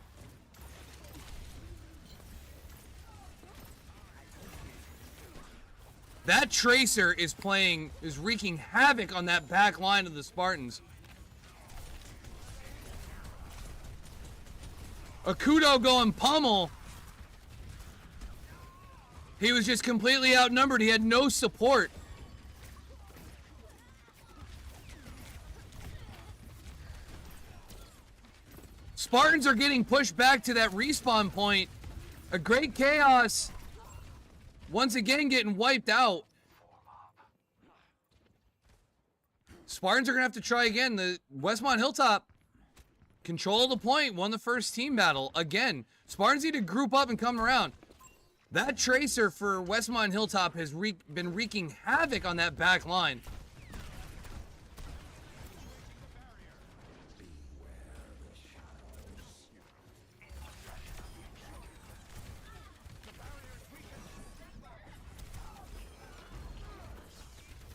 That Tracer is wreaking havoc on that back line of the Spartans. Akudo going pummel. He was just completely outnumbered. He had no support. Spartans are getting pushed back to that respawn point. A Great Chaos once again getting wiped out. Spartans are going to have to try again. The Westmont Hilltop control the point, won the first team battle. Again, Spartans need to group up and come around. That Tracer for Westmont Hilltop has been wreaking havoc on that back line.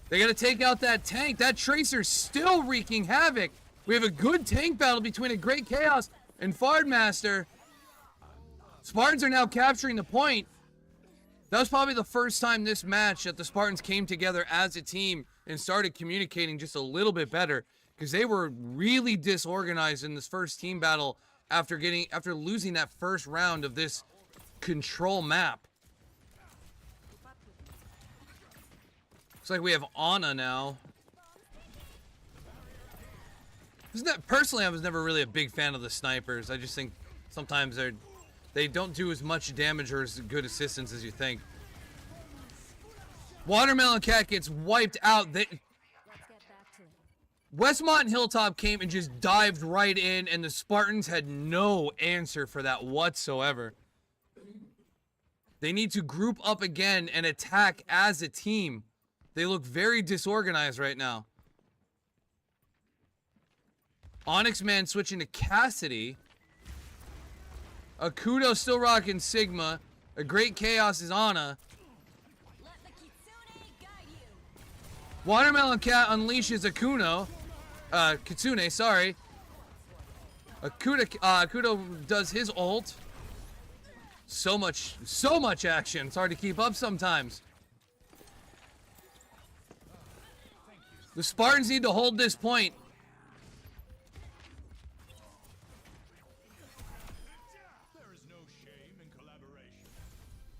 They got to take out that tank. That Tracer's still wreaking havoc. We have a good tank battle between a Great Chaos and Fardmaster. Spartans are now capturing the point. That was probably the first time this match that the Spartans came together as a team and started communicating just a little bit better, because they were really disorganized in this first team battle after losing that first round of this control map. Looks like we have Ana now. Personally, I was never really a big fan of the snipers. I just think sometimes they don't do as much damage or as good assistance as you think. Watermelon Cat gets wiped out. Westmont and Hilltop came and just dived right in, and the Spartans had no answer for that whatsoever. They need to group up again and attack as a team. They look very disorganized right now. Onyx Man switching to Cassidy. Akudo still rocking Sigma. A Great Chaos is Ana. Watermelon Cat unleashes Akuno. Kitsune, sorry. Akudo does his ult. So much action. It's hard to keep up sometimes. The Spartans need to hold this point.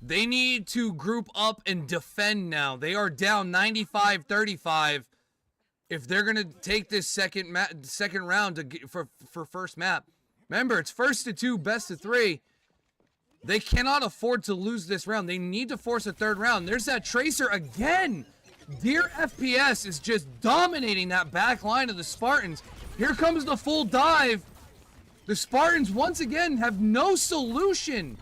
They need to group up and defend now. They are down 95-35. If they're gonna take this second round for first map, remember it's first to 2, best of 3. They cannot afford to lose this round. They need to force a third round. There's that Tracer again. Dear FPS is just dominating that back line of the Spartans. Here comes the full dive. The Spartans once again have no solution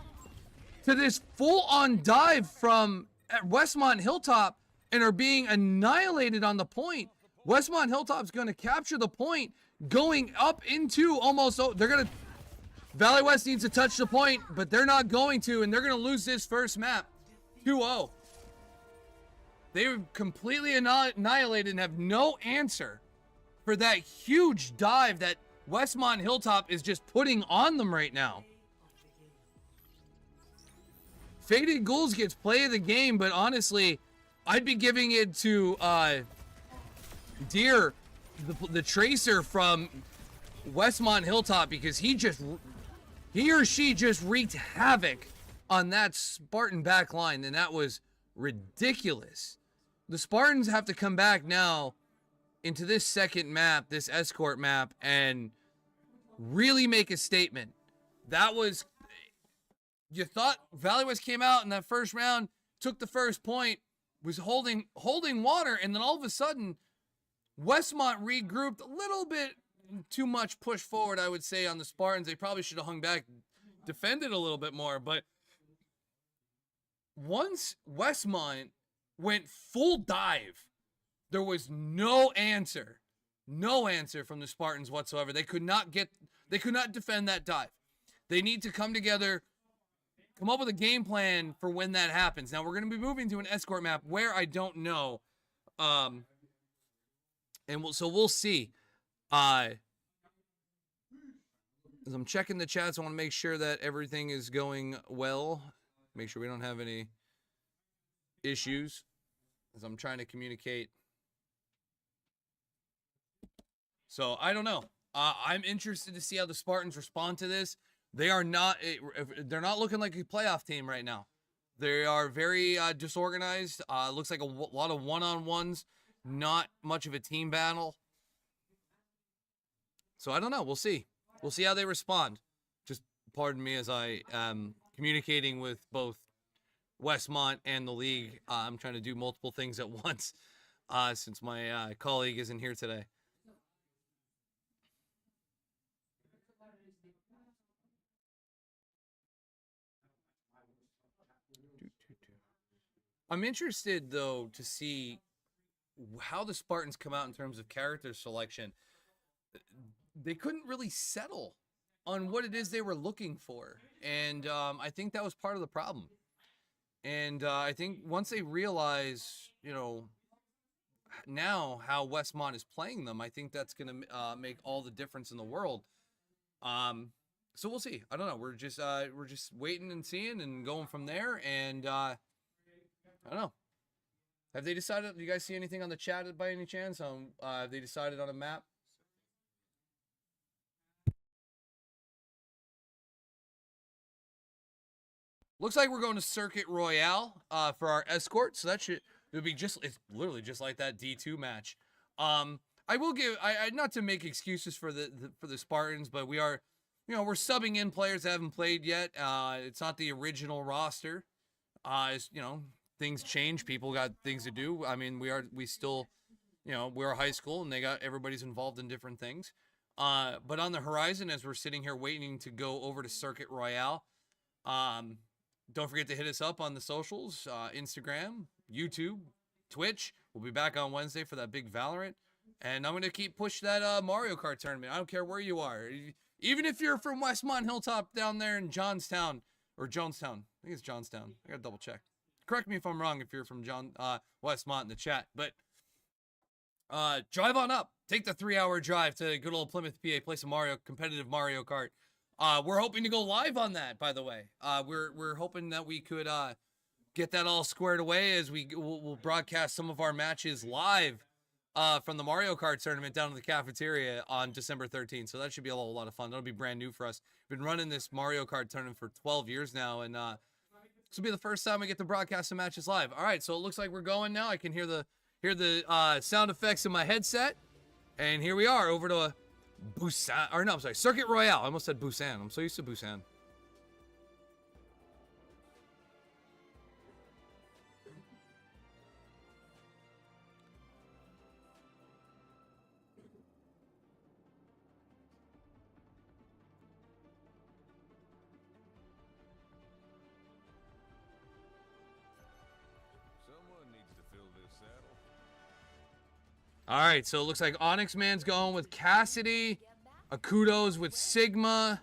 to this full-on dive from Westmont Hilltop and are being annihilated on the point. Westmont Hilltop's going to capture the point, going up into almost. They're going to. Valley West needs to touch the point, but they're not going to, and they're going to lose this first map 2-0. They were completely annihilated and have no answer for that huge dive that Westmont Hilltop is just putting on them right now. Faded Ghouls gets play of the game, but honestly, I'd be giving it to Deer, the Tracer from Westmont Hilltop, because he or she just wreaked havoc on that Spartan back line, and that was ridiculous. The Spartans have to come back now into this second map, this escort map, and really make a statement. That was, you thought Valley West came out in that first round, took the first point, was holding water, and then all of a sudden, Westmont regrouped a little bit too much push forward, I would say, on the Spartans. They probably should have hung back, defended a little bit more, but once Westmont went full dive, there was no answer from the Spartans whatsoever. They could not defend that dive. They need to come together, come up with a game plan for when that happens. Now we're going to be moving to an escort map where I don't know, and we'll see. As I'm checking the chats, I want to make sure that everything is going well. Make sure we don't have any issues as I'm trying to communicate. So I don't know. I'm interested to see how the Spartans respond to this. They're not looking like a playoff team right now. They are very disorganized. Looks like a lot of one-on-ones, not much of a team battle. So I don't know. We'll see. We'll see how they respond. Just pardon me as I am communicating with both Westmont and the league. I'm trying to do multiple things at once since my colleague isn't here today. I'm interested, though, to see how the Spartans come out in terms of character selection. They couldn't really settle on what it is they were looking for. And I think that was part of the problem. And I think once they realize, now how Westmont is playing them, I think that's going to make all the difference in the world. So we'll see. I don't know. We're just waiting and seeing and going from there. And I don't know. Have they decided? Do you guys see anything on the chat by any chance? Have they decided on a map? Looks like we're going to Circuit Royale for our escort. So it'll be it's literally just like that D2 match. I will give, not to make excuses for the Spartans, but we are, we're subbing in players that haven't played yet. It's not the original roster. Things change. People got things to do. I mean, we still, we're high school and everybody's involved in different things. But on the horizon, as we're sitting here waiting to go over to Circuit Royale, don't forget to hit us up on the socials, Instagram, YouTube, Twitch. We'll be back on Wednesday for that big Valorant. And I'm going to keep push that Mario Kart tournament. I don't care where you are. Even if you're from Westmont, Hilltop down there in Johnstown or Jonestown. I think it's Johnstown. I got to double check. Correct me if I'm wrong if you're from Westmont in the chat. But drive on up. Take the 3-hour drive to good old Plymouth, PA. Play some competitive Mario Kart. We're hoping to go live on that, by the way. We're hoping that we could get that all squared away as we'll broadcast some of our matches live from the Mario Kart tournament down in the cafeteria on December 13th. So that should be a lot of fun. That'll be brand new for us. We've been running this Mario Kart tournament for 12 years now, and this will be the first time we get to broadcast some matches live. All right, so it looks like we're going now. I can hear the sound effects in my headset, and here we are over to Busan, or no, I'm sorry, Circuit Royale. I almost said Busan. I'm so used to Busan. All right, so it looks like Onyx Man's going with Cassidy. Akudo's with Sigma.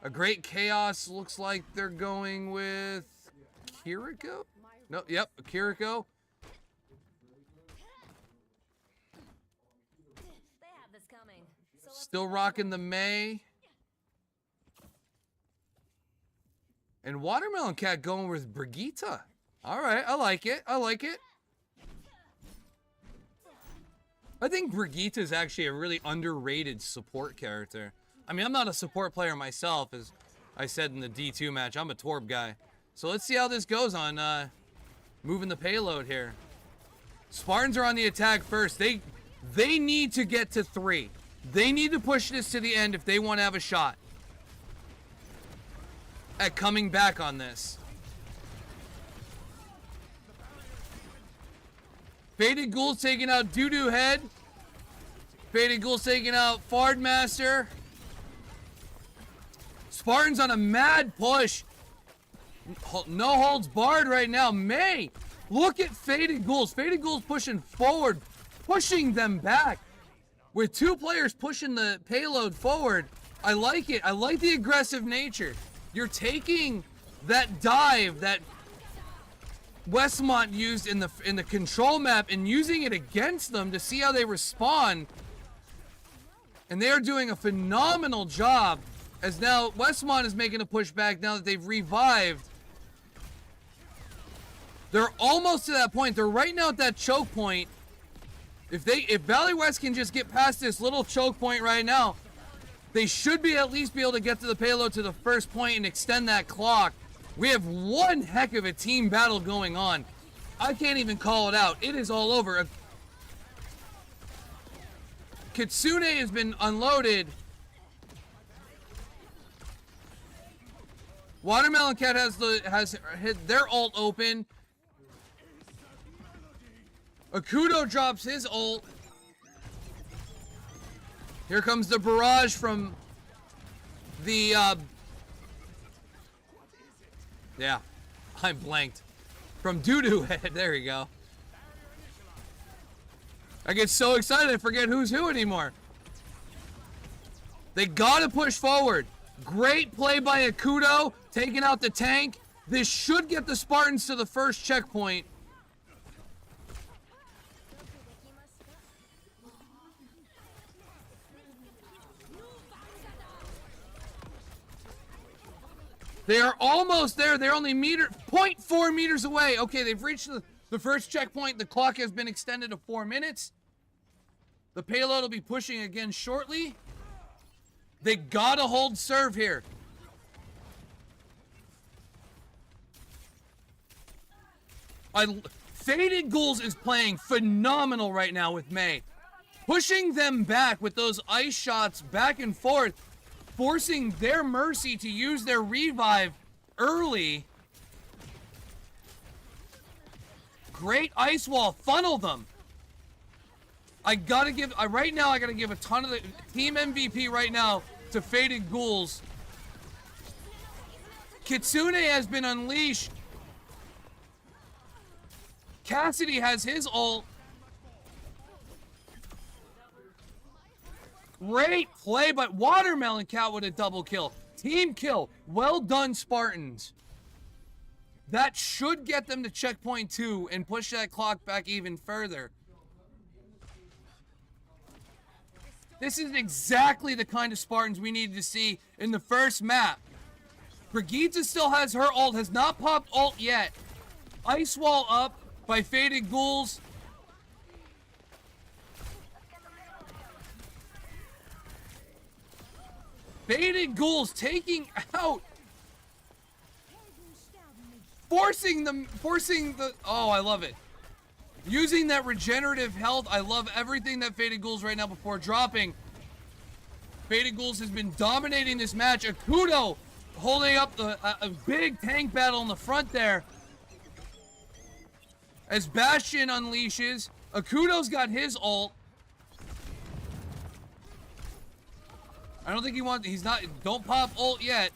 A Great Chaos looks like they're going with Kiriko? No, yep, Kiriko. Still rocking the May. And Watermelon Cat going with Brigitte. All right, I like it. I like it. I think Brigitte is actually a really underrated support character. I mean, I'm not a support player myself, as I said in the D2 match. I'm a Torb guy. So let's see how this goes on moving the payload here. Spartans are on the attack first. They need to get to 3. They need to push this to the end if they want to have a shot at coming back on this. Faded Ghoul's taking out Doo-Doo Head. Faded Ghoul's taking out Fard Master. Spartans on a mad push. No holds barred right now. May, look at Faded Ghouls. Faded Ghouls pushing forward, pushing them back. With 2 players pushing the payload forward. I like it. I like the aggressive nature. You're taking that dive that Westmont used in the control map and using it against them to see how they respond. And they are doing a phenomenal job, as now Westmont is making a pushback now that they've revived. They're almost to that point. They're right now at that choke point. If Valley West can just get past this little choke point right now, they should at least be able to get to the payload to the first point and extend that clock. We have one heck of a team battle going on. I can't even call it out. It is all over. Kitsune has been unloaded. Watermelon Cat has hit their ult open. Akudo drops his ult. Here comes the barrage from the yeah, I blanked. From Doo-Doo Head, there you go. I get so excited I forget who's who anymore. They gotta push forward. Great play by Akudo, taking out the tank. This should get the Spartans to the first checkpoint. They are almost there. They're only 0.4 meters away. Okay, they've reached the first checkpoint. The clock has been extended to 4 minutes. The payload will be pushing again shortly. They gotta hold serve here. Faded Ghouls is playing phenomenal right now with May. Pushing them back with those ice shots back and forth, forcing their Mercy to use their revive early. Great ice wall, funnel them. Right now I gotta give a ton of the team MVP right now to Faded Ghouls. Kitsune has been unleashed. Cassidy has his ult. Great play, but Watermelon Cat with a double kill. Team kill. Well done, Spartans. That should get them to checkpoint 2 and push that clock back even further. This is exactly the kind of Spartans we needed to see in the first map. Brigitte still has her ult, has not popped ult yet. Ice wall up by Faded Ghouls. Faded Ghouls taking out, forcing the, oh, I love it. Using that regenerative health. I love everything that Faded Ghouls right now before dropping. Faded Ghouls has been dominating this match. Akudo holding up a big tank battle in the front there. As Bastion unleashes, Akudo's got his ult. I don't think he's not, don't pop ult yet.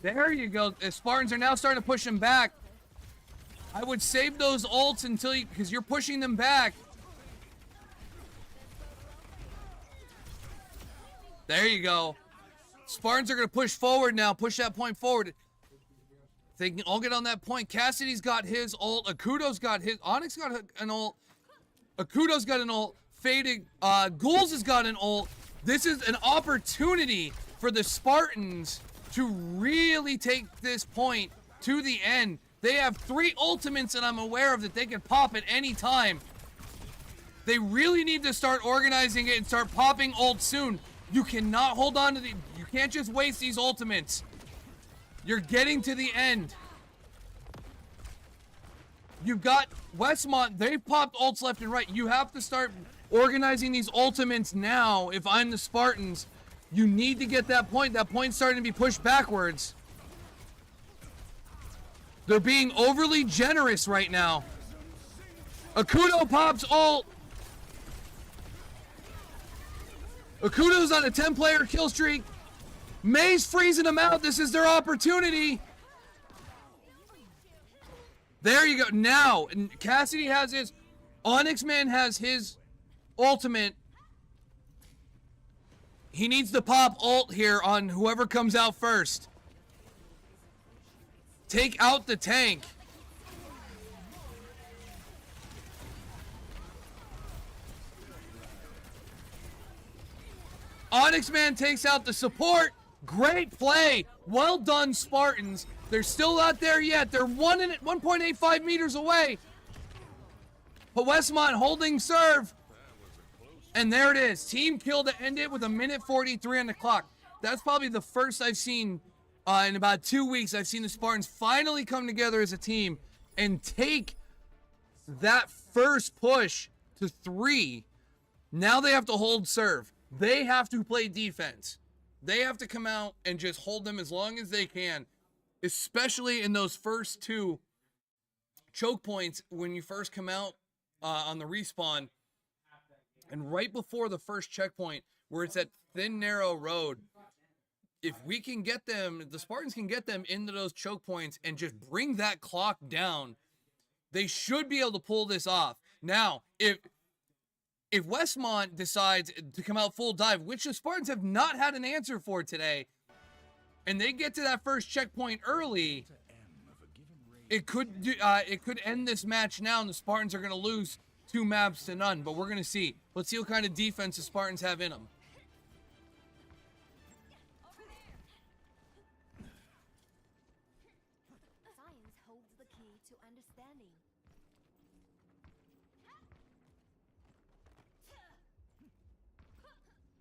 There you go. The Spartans are now starting to push him back. I would save those ults until you, because you're pushing them back. There you go. Spartans are going to push forward now. Push that point forward. They can all get on that point. Cassidy's got his ult. Akudo's got his. Onyx got an ult. Akudo's got an ult. Faded Ghouls has got an ult. This is an opportunity for the Spartans to really take this point to the end. They have 3 ultimates that I'm aware of that they can pop at any time. They really need to start organizing it and start popping ults soon. You cannot hold on to you can't just waste these ultimates. You're getting to the end. You've got Westmont. They've popped ults left and right. You have to start organizing these ultimates now. If I'm the Spartans, you need to get that point. That point's starting to be pushed backwards. They're being overly generous right now. Akudo pops ult. Akudo's on a 10-player kill streak. May's freezing them out. This is their opportunity. There you go. Now, and Cassidy has his. Onyx Man has his ultimate. He needs to pop ult here on whoever comes out first. Take out the tank. Onyx Man takes out the support. Great play. Well done, Spartans. They're still not there yet. They're 1.85 meters away. But Westmont holding serve. And there it is. Team kill to end it with 1:43 on the clock. That's probably the first I've seen in about 2 weeks. I've seen the Spartans finally come together as a team and take that first push to 3. Now they have to hold serve. They have to play defense. They have to come out and just hold them as long as they can, especially in those first 2 choke points when you first come out on the respawn. And right before the first checkpoint, where it's that thin, narrow road, if we can get them, the Spartans can get them into those choke points and just bring that clock down, they should be able to pull this off. Now, if Westmont decides to come out full dive, which the Spartans have not had an answer for today, and they get to that first checkpoint early, it could end this match now, and the Spartans are going to lose 2 maps to none. But we're going to see. Let's see what kind of defense the Spartans have in them. Science holds the key to understanding.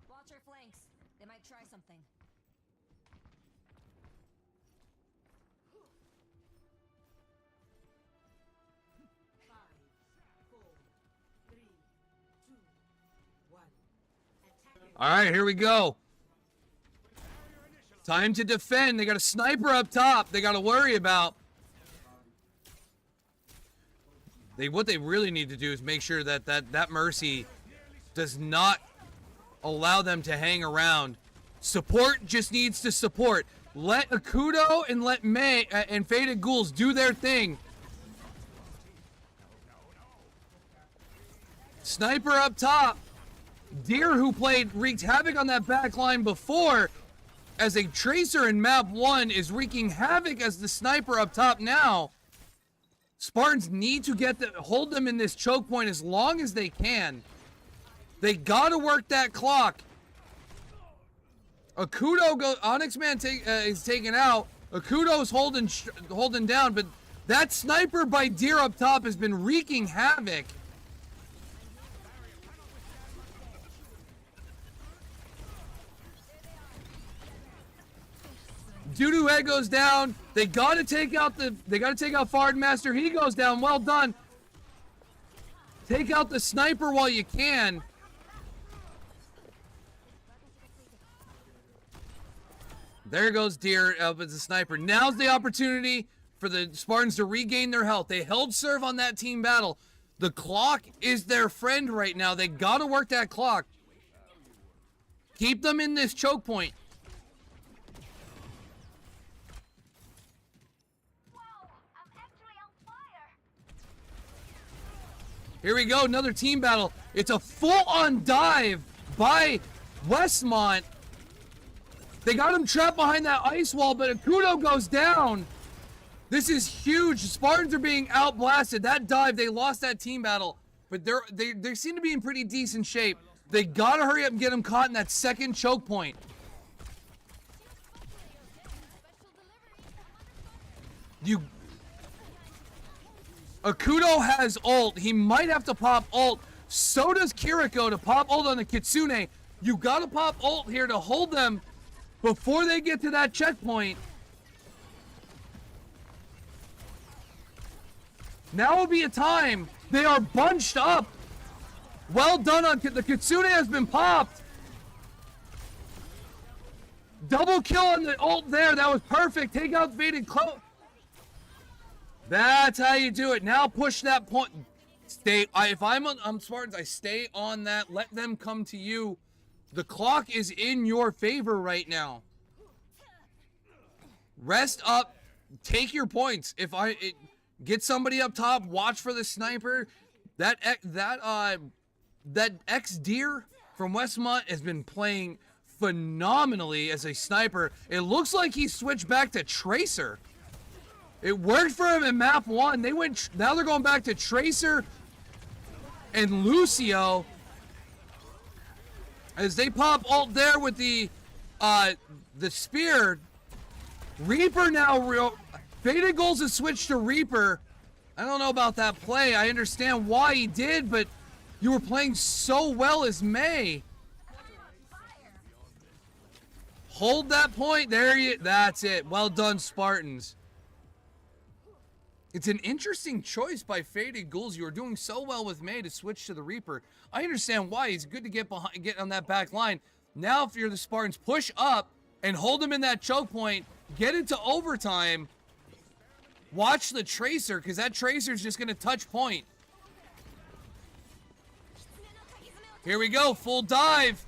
Watch your flanks. They might try something. All right, here we go. Time to defend. They got a sniper up top they got to worry about. What they really need to do is make sure that Mercy does not allow them to hang around. Support just needs to support. Let Akudo and let May and Faded Ghouls do their thing. Sniper up top. Deer, who wreaked havoc on that back line before as a tracer in map 1, is wreaking havoc as the sniper up top now. Spartans need to hold them in this choke point as long as they can. They gotta work that clock. Akudo Onyx Man is taken out. Akudo's holding down, but that sniper by Deer up top has been wreaking havoc. Doo-doo head goes down. They gotta take out Fard Master. He goes down. Well done. Take out the sniper while you can. There goes Deer up as a sniper. Now's the opportunity for the Spartans to regain their health. They held serve on that team battle. The clock is their friend right now. They gotta work that clock. Keep them in this choke point. Here we go, another team battle. It's a full-on dive by Westmont. They got him trapped behind that ice wall, but Akudo goes down. This is huge. Spartans are being outblasted. That dive, they lost that team battle, but they seem to be in pretty decent shape. They gotta hurry up and get him caught in that second choke point. Akudo has ult. He might have to pop ult. So does Kiriko to pop ult on the Kitsune. You gotta pop ult here to hold them before they get to that checkpoint. Now will be a time. They are bunched up. Well done on the Kitsune has been popped. Double kill on the ult there. That was perfect. Take out Faded Cloak. That's how you do it. Now push that point. If I'm Spartans, I stay on that. Let them come to you. The clock is in your favor right now. Rest up. Take your points. Get somebody up top. Watch for the sniper. That X Deer from Westmont has been playing phenomenally as a sniper. It looks like he switched back to Tracer. It worked for him in map 1. Now they're going back to Tracer and Lucio as they pop ult there with the spear. Reaper now. Faded Ghouls has switched to Reaper. I don't know about that play. I understand why he did, but you were playing so well as May. Hold that point. That's it. Well done, Spartans. It's an interesting choice by Faded Ghouls. You were doing so well with May to switch to the Reaper. I understand why. It's good to get on that back line. Now, if you're the Spartans, push up and hold them in that choke point. Get into overtime. Watch the Tracer, because that Tracer's just going to touch point. Here we go. Full dive.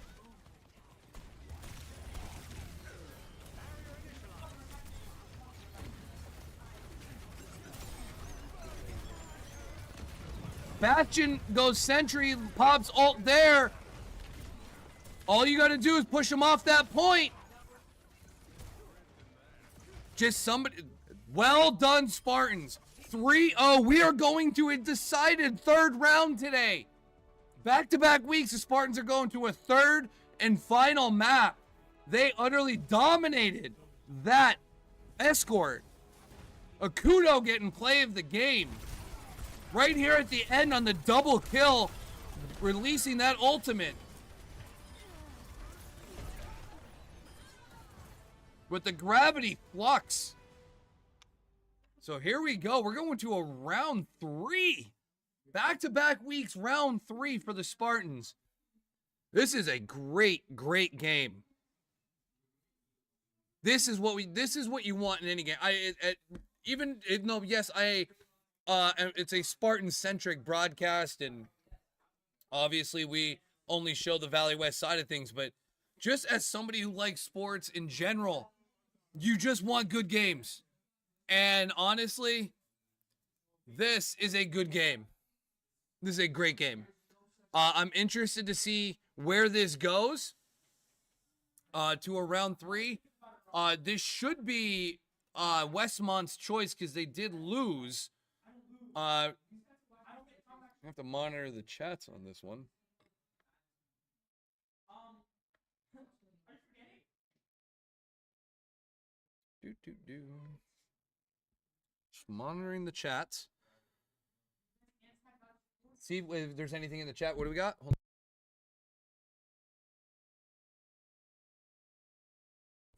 Bastion goes sentry, pops ult there. All you gotta do is push him off that point. Well done, Spartans. 3-0. We are going to a decided third round today. Back-to-back weeks, the Spartans are going to a third and final map. They utterly dominated that escort. Akudo getting play of the game. Right here at the end on the double kill, releasing that ultimate. With the gravity flux. So here we go. We're going to a round 3. Back-to-back weeks, round 3 for the Spartans. This is a great, great game. This is what you want in any game. and it's a Spartan-centric broadcast, and obviously we only show the Valley West side of things, but just as somebody who likes sports in general, you just want good games. And honestly, this is a good game. This is a great game. I'm interested to see where this goes to a round 3. This should be Westmont's choice because they did lose. I have to monitor the chats on this one. Just monitoring the chats. See if there's anything in the chat. What do we got? Hold on.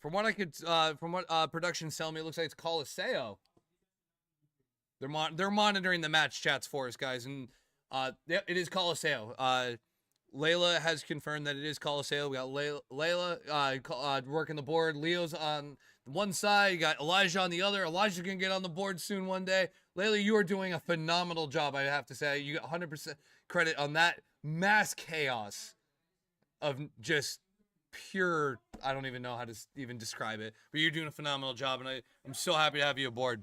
From what I could, from what production's telling me, it looks like it's Coliseo. They're monitoring the match chats for us, guys, and it is Coliseo. Layla has confirmed that it is Coliseo. We got Layla working the board. Leo's on one side. You got Elijah on the other. Elijah's gonna get on the board soon one day. Layla, you are doing a phenomenal job, I have to say. You got 100% credit on that mass chaos of just pure, I don't even know how to even describe it, but you're doing a phenomenal job, and I'm so happy to have you aboard.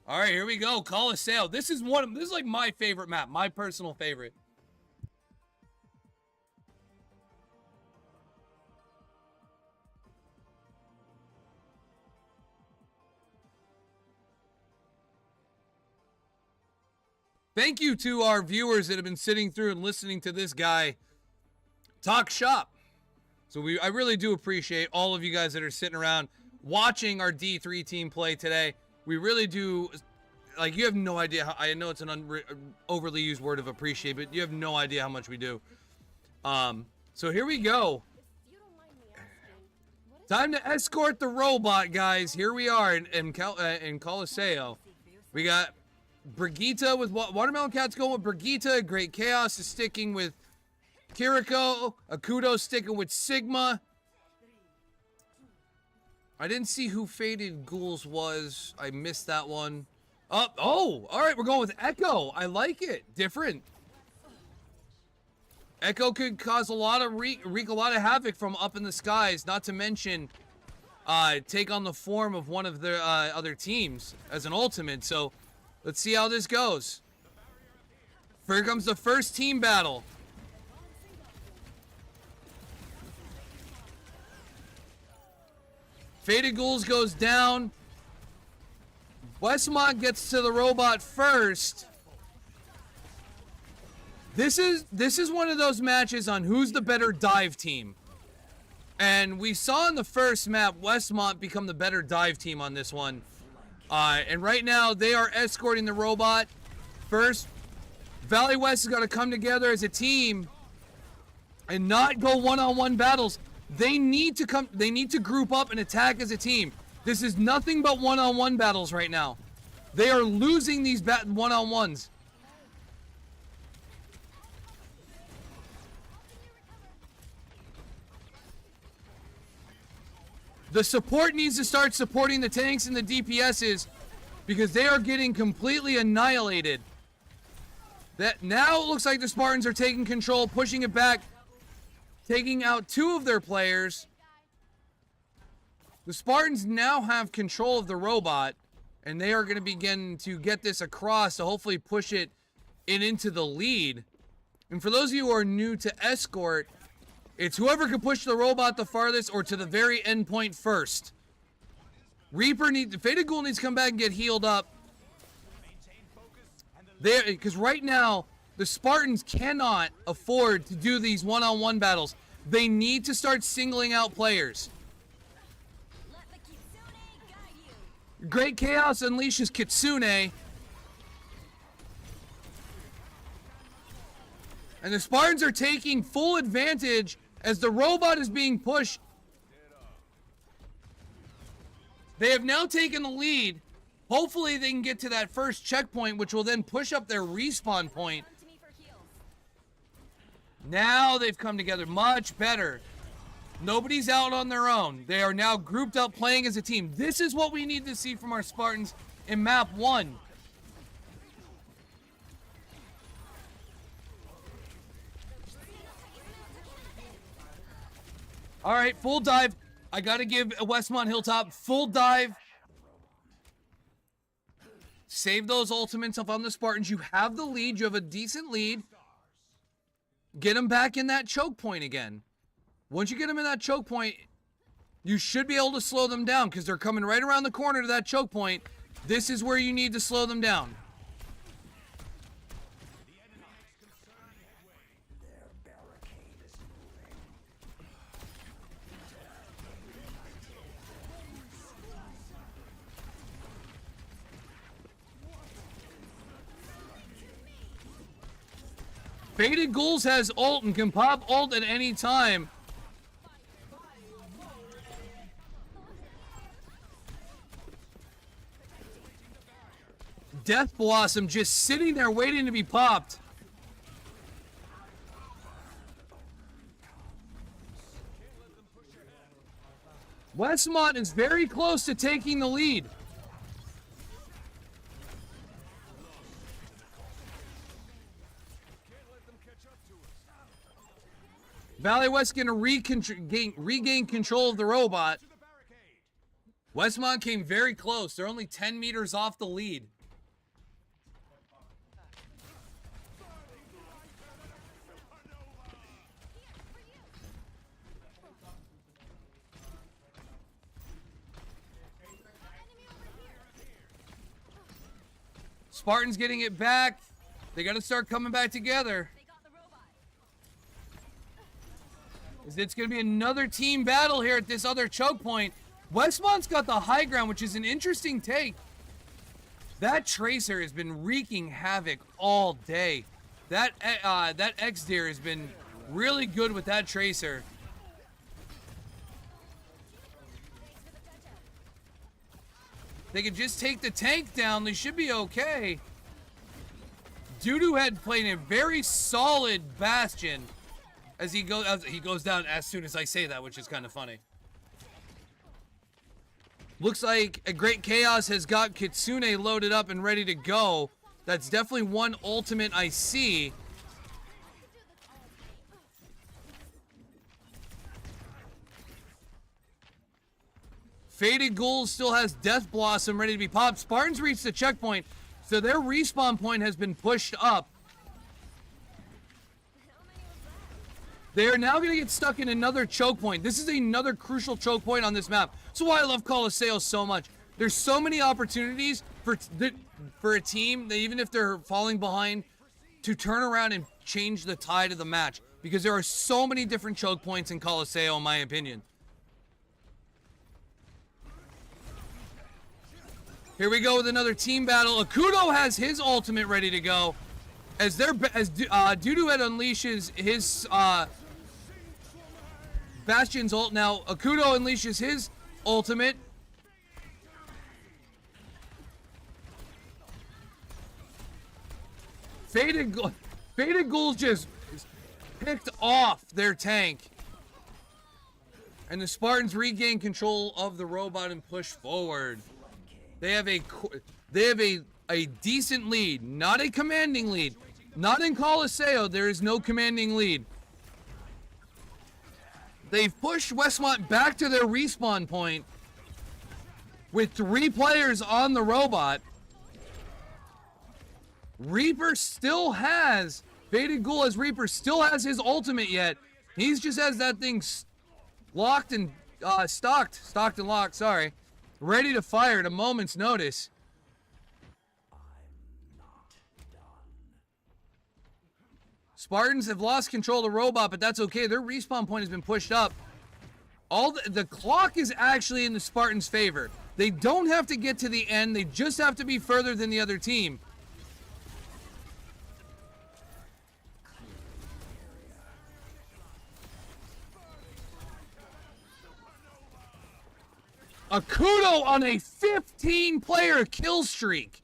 All right, here we go. Coliseo. This is like my favorite map, my personal favorite. Thank you to our viewers that have been sitting through and listening to this guy talk shop. So I really do appreciate all of you guys that are sitting around watching our D3 team play today. We really do, like, you have no idea how, I know it's an overly used word of appreciate, but you have no idea how much we do. So here we go. Time to escort the robot, guys. Here we are in Coliseo. We got Brigitte with Watermelon Cat's going with Brigitte. Great Chaos is sticking with Kiriko. Akudo sticking with Sigma. I didn't see who Faded Ghouls was. I missed that one. Oh, all right. We're going with Echo. I like it. Different. Echo could cause a lot of wreak a lot of havoc from up in the skies. Not to mention, take on the form of one of their other teams as an ultimate. So let's see how this goes. Here comes the first team battle. Faded Ghouls goes down. Westmont gets to the robot first. This is one of those matches on who's the better dive team. And we saw in the first map Westmont become the better dive team on this one. And right now they are escorting the robot first. Valley West is going to come together as a team and not go one-on-one battles. They need to group up and attack as a team. This is nothing but one-on-one battles right now. They are losing these one-on-ones. The support needs to start supporting the tanks and the DPSs because they are getting completely annihilated. That now it looks like the Spartans are taking control, pushing it back, taking out 2 of their players. The Spartans now have control of the robot, and they are going to begin to get this across to hopefully push it into the lead. And for those of you who are new to Escort, it's whoever can push the robot the farthest or to the very end point first. Faded Ghoul needs to come back and get healed up. Because right now, the Spartans cannot afford to do these one-on-one battles. They need to start singling out players. Let the Kitsune guide you. Great Chaos unleashes Kitsune. And the Spartans are taking full advantage as the robot is being pushed. They have now taken the lead. Hopefully they can get to that first checkpoint, which will then push up their respawn point. Come to me for heals. Now they've come together much better. Nobody's out on their own. They are now grouped up playing as a team. This is what we need to see from our Spartans in map 1. All right, full dive. I got to give Westmont Hilltop full dive. Save those ultimates up on the Spartans. You have the lead. You have a decent lead. Get them back in that choke point again. Once you get them in that choke point, you should be able to slow them down because they're coming right around the corner to that choke point. This is where you need to slow them down. Faded Ghouls has ult and can pop ult at any time. Death Blossom just sitting there waiting to be popped. Westmont is very close to taking the lead. Valley West going to regain control of the robot. Westmont came very close. They're only 10 meters off the lead. Spartans getting it back. They got to start coming back together. It's going to be another team battle here at this other choke point. Westmont's got the high ground, which is an interesting take. That Tracer has been wreaking havoc all day. That X-Deer has been really good with that Tracer. They could just take the tank down. They should be okay. Doodoo had played a very solid Bastion. As he goes down as soon as I say that, which is kind of funny. Looks like a Great Chaos has got Kitsune loaded up and ready to go. That's definitely one ultimate I see. Faded Ghouls still has Death Blossom ready to be popped. Spartans reached the checkpoint, so their respawn point has been pushed up. They are now going to get stuck in another choke point. This is another crucial choke point on this map. That's why I love Colosseo so much. There's so many opportunities for a team that even if they're falling behind to turn around and change the tide of the match. Because there are so many different choke points in Colosseo, in my opinion. Here we go with another team battle. Akudo has his ultimate ready to go. As Doodoo had unleashes his Bastion's ult. Now Akudo unleashes his ultimate. Faded Ghouls just picked off their tank. And the Spartans regain control of the robot and push forward. They have a decent lead, not a commanding lead. Not in Colosseo, there is no commanding lead. They've pushed Westmont back to their respawn point with 3 players on the robot. Reaper still has, Faded Ghoul as Reaper still has his ultimate yet. He's just has that thing locked and stocked and locked, sorry. Ready to fire at a moment's notice. Spartans have lost control of the robot, but that's okay. Their respawn point has been pushed up. The clock is actually in the Spartans' favor. They don't have to get to the end. They just have to be further than the other team. Akudo on a 15-player kill streak.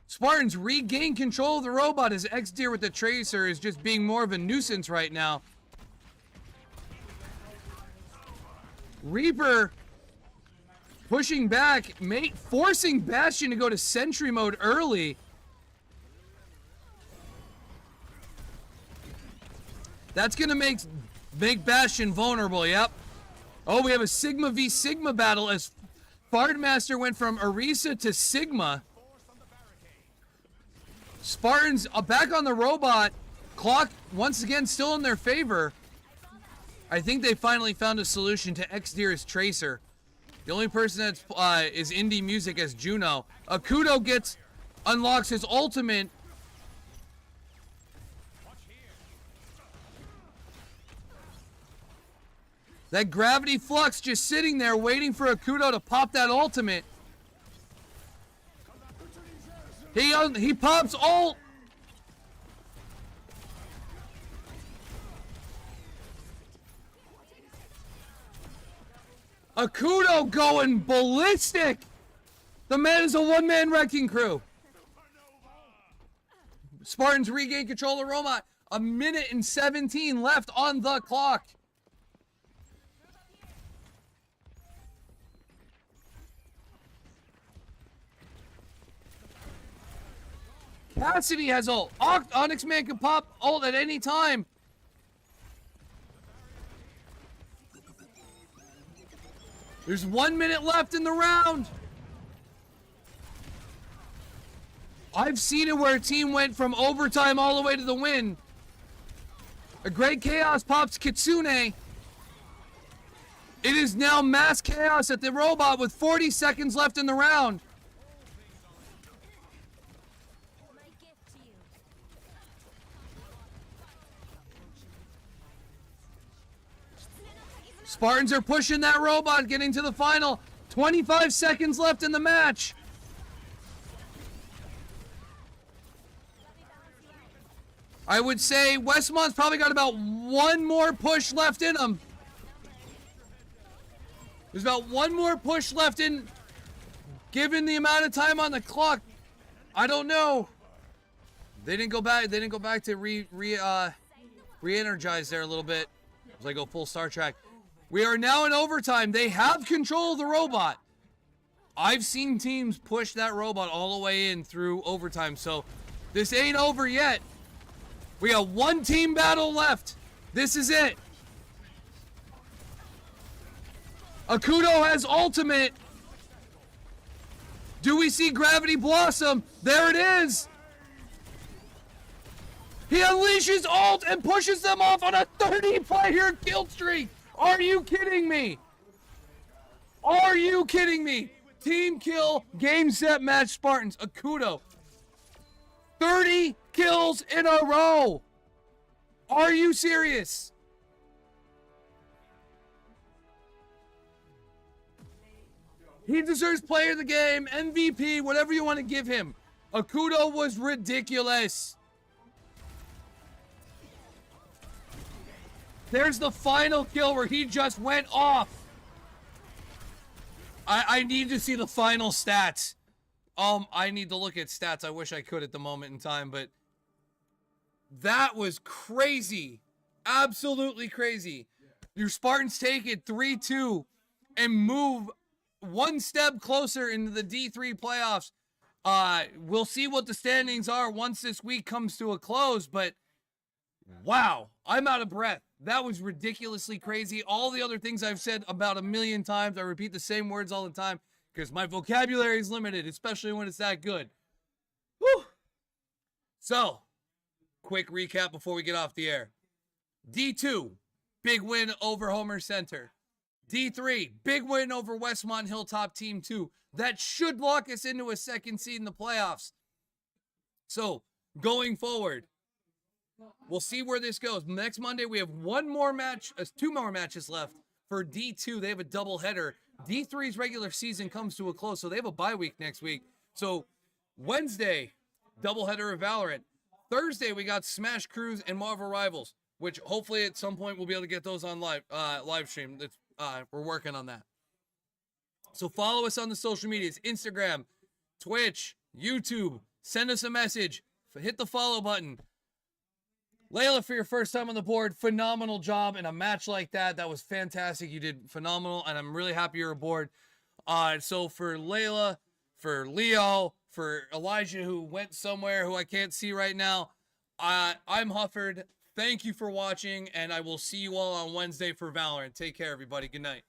Spartans regain control of the robot as X-Deer with the Tracer is just being more of a nuisance right now. Reaper pushing back, forcing Bastion to go to sentry mode early. That's going to make Bastion vulnerable, yep. Oh, we have a Sigma v Sigma battle as Fardmaster went from Orisa to Sigma. Spartans back on the robot. Clock, once again, still in their favor. I think they finally found a solution to X-Deer's Tracer. The only person that's is indie music as Juno. Akudo unlocks his ultimate. That gravity flux just sitting there waiting for Akudo to pop that ultimate. He pops ult. Akudo going ballistic. The man is a one-man wrecking crew. Spartans regain control of Roma. 1:17 left on the clock. Cassidy has ult. Onyx Man can pop ult at any time. There's 1 minute left in the round. I've seen it where a team went from overtime all the way to the win. A great chaos pops Kitsune. It is now mass chaos at the robot with 40 seconds left in the round. My gift to you. Spartans are pushing that robot, getting to the final. 25 seconds left in the match. I would say Westmont's probably got about one more push left in them. There's about one more push left in, given the amount of time on the clock. I don't know. They didn't go back. They didn't go back to re-energize there a little bit. As I go full Star Trek. We are now in overtime. They have control of the robot. I've seen teams push that robot all the way in through overtime. So this ain't over yet. We got one team battle left. This is it. Akudo has ultimate. Do we see Gravity Blossom? There it is. He unleashes ult and pushes them off on a 30-player kill streak. Are you kidding me? Are you kidding me? Team kill, game, set, match, Spartans. Akudo. 30 kills in a row. Are you serious? He deserves player of the game, MVP, whatever you want to give him. Akudo was ridiculous. There's the final kill where he just went off. I need to see the final stats. I need to look at stats. I wish I could at the moment in time, but that was crazy. Absolutely crazy. Your Spartans take it 3-2 and move one step closer into the D3 playoffs. We'll see what the standings are once this week comes to a close, but wow, I'm out of breath. That was ridiculously crazy. All the other things I've said about 1,000,000 times, I repeat the same words all the time because my vocabulary is limited, especially when it's that good. Whew. So, quick recap before we get off the air. D2, big win over Homer Center. D3, big win over Westmont Hilltop Team 2. That should lock us into a second seed in the playoffs. So, going forward, we'll see where this goes. Next Monday, we have one more match, two more matches left for D2. They have a doubleheader. D3's regular season comes to a close, so they have a bye week next week. So, Wednesday, doubleheader of Valorant. Thursday, we got Smash Cruise and Marvel Rivals, which hopefully at some point we'll be able to get those on live stream. We're working on that. So follow us on the social medias, Instagram, Twitch, YouTube. Send us a message. Hit the follow button. Layla, for your first time on the board, phenomenal job in a match like that. That was fantastic. You did phenomenal, and I'm really happy you're aboard. So for Layla, for Leo, for Elijah, who went somewhere who I can't see right now, I'm Hufford. Thank you for watching, and I will see you all on Wednesday for Valorant. Take care, everybody. Good night.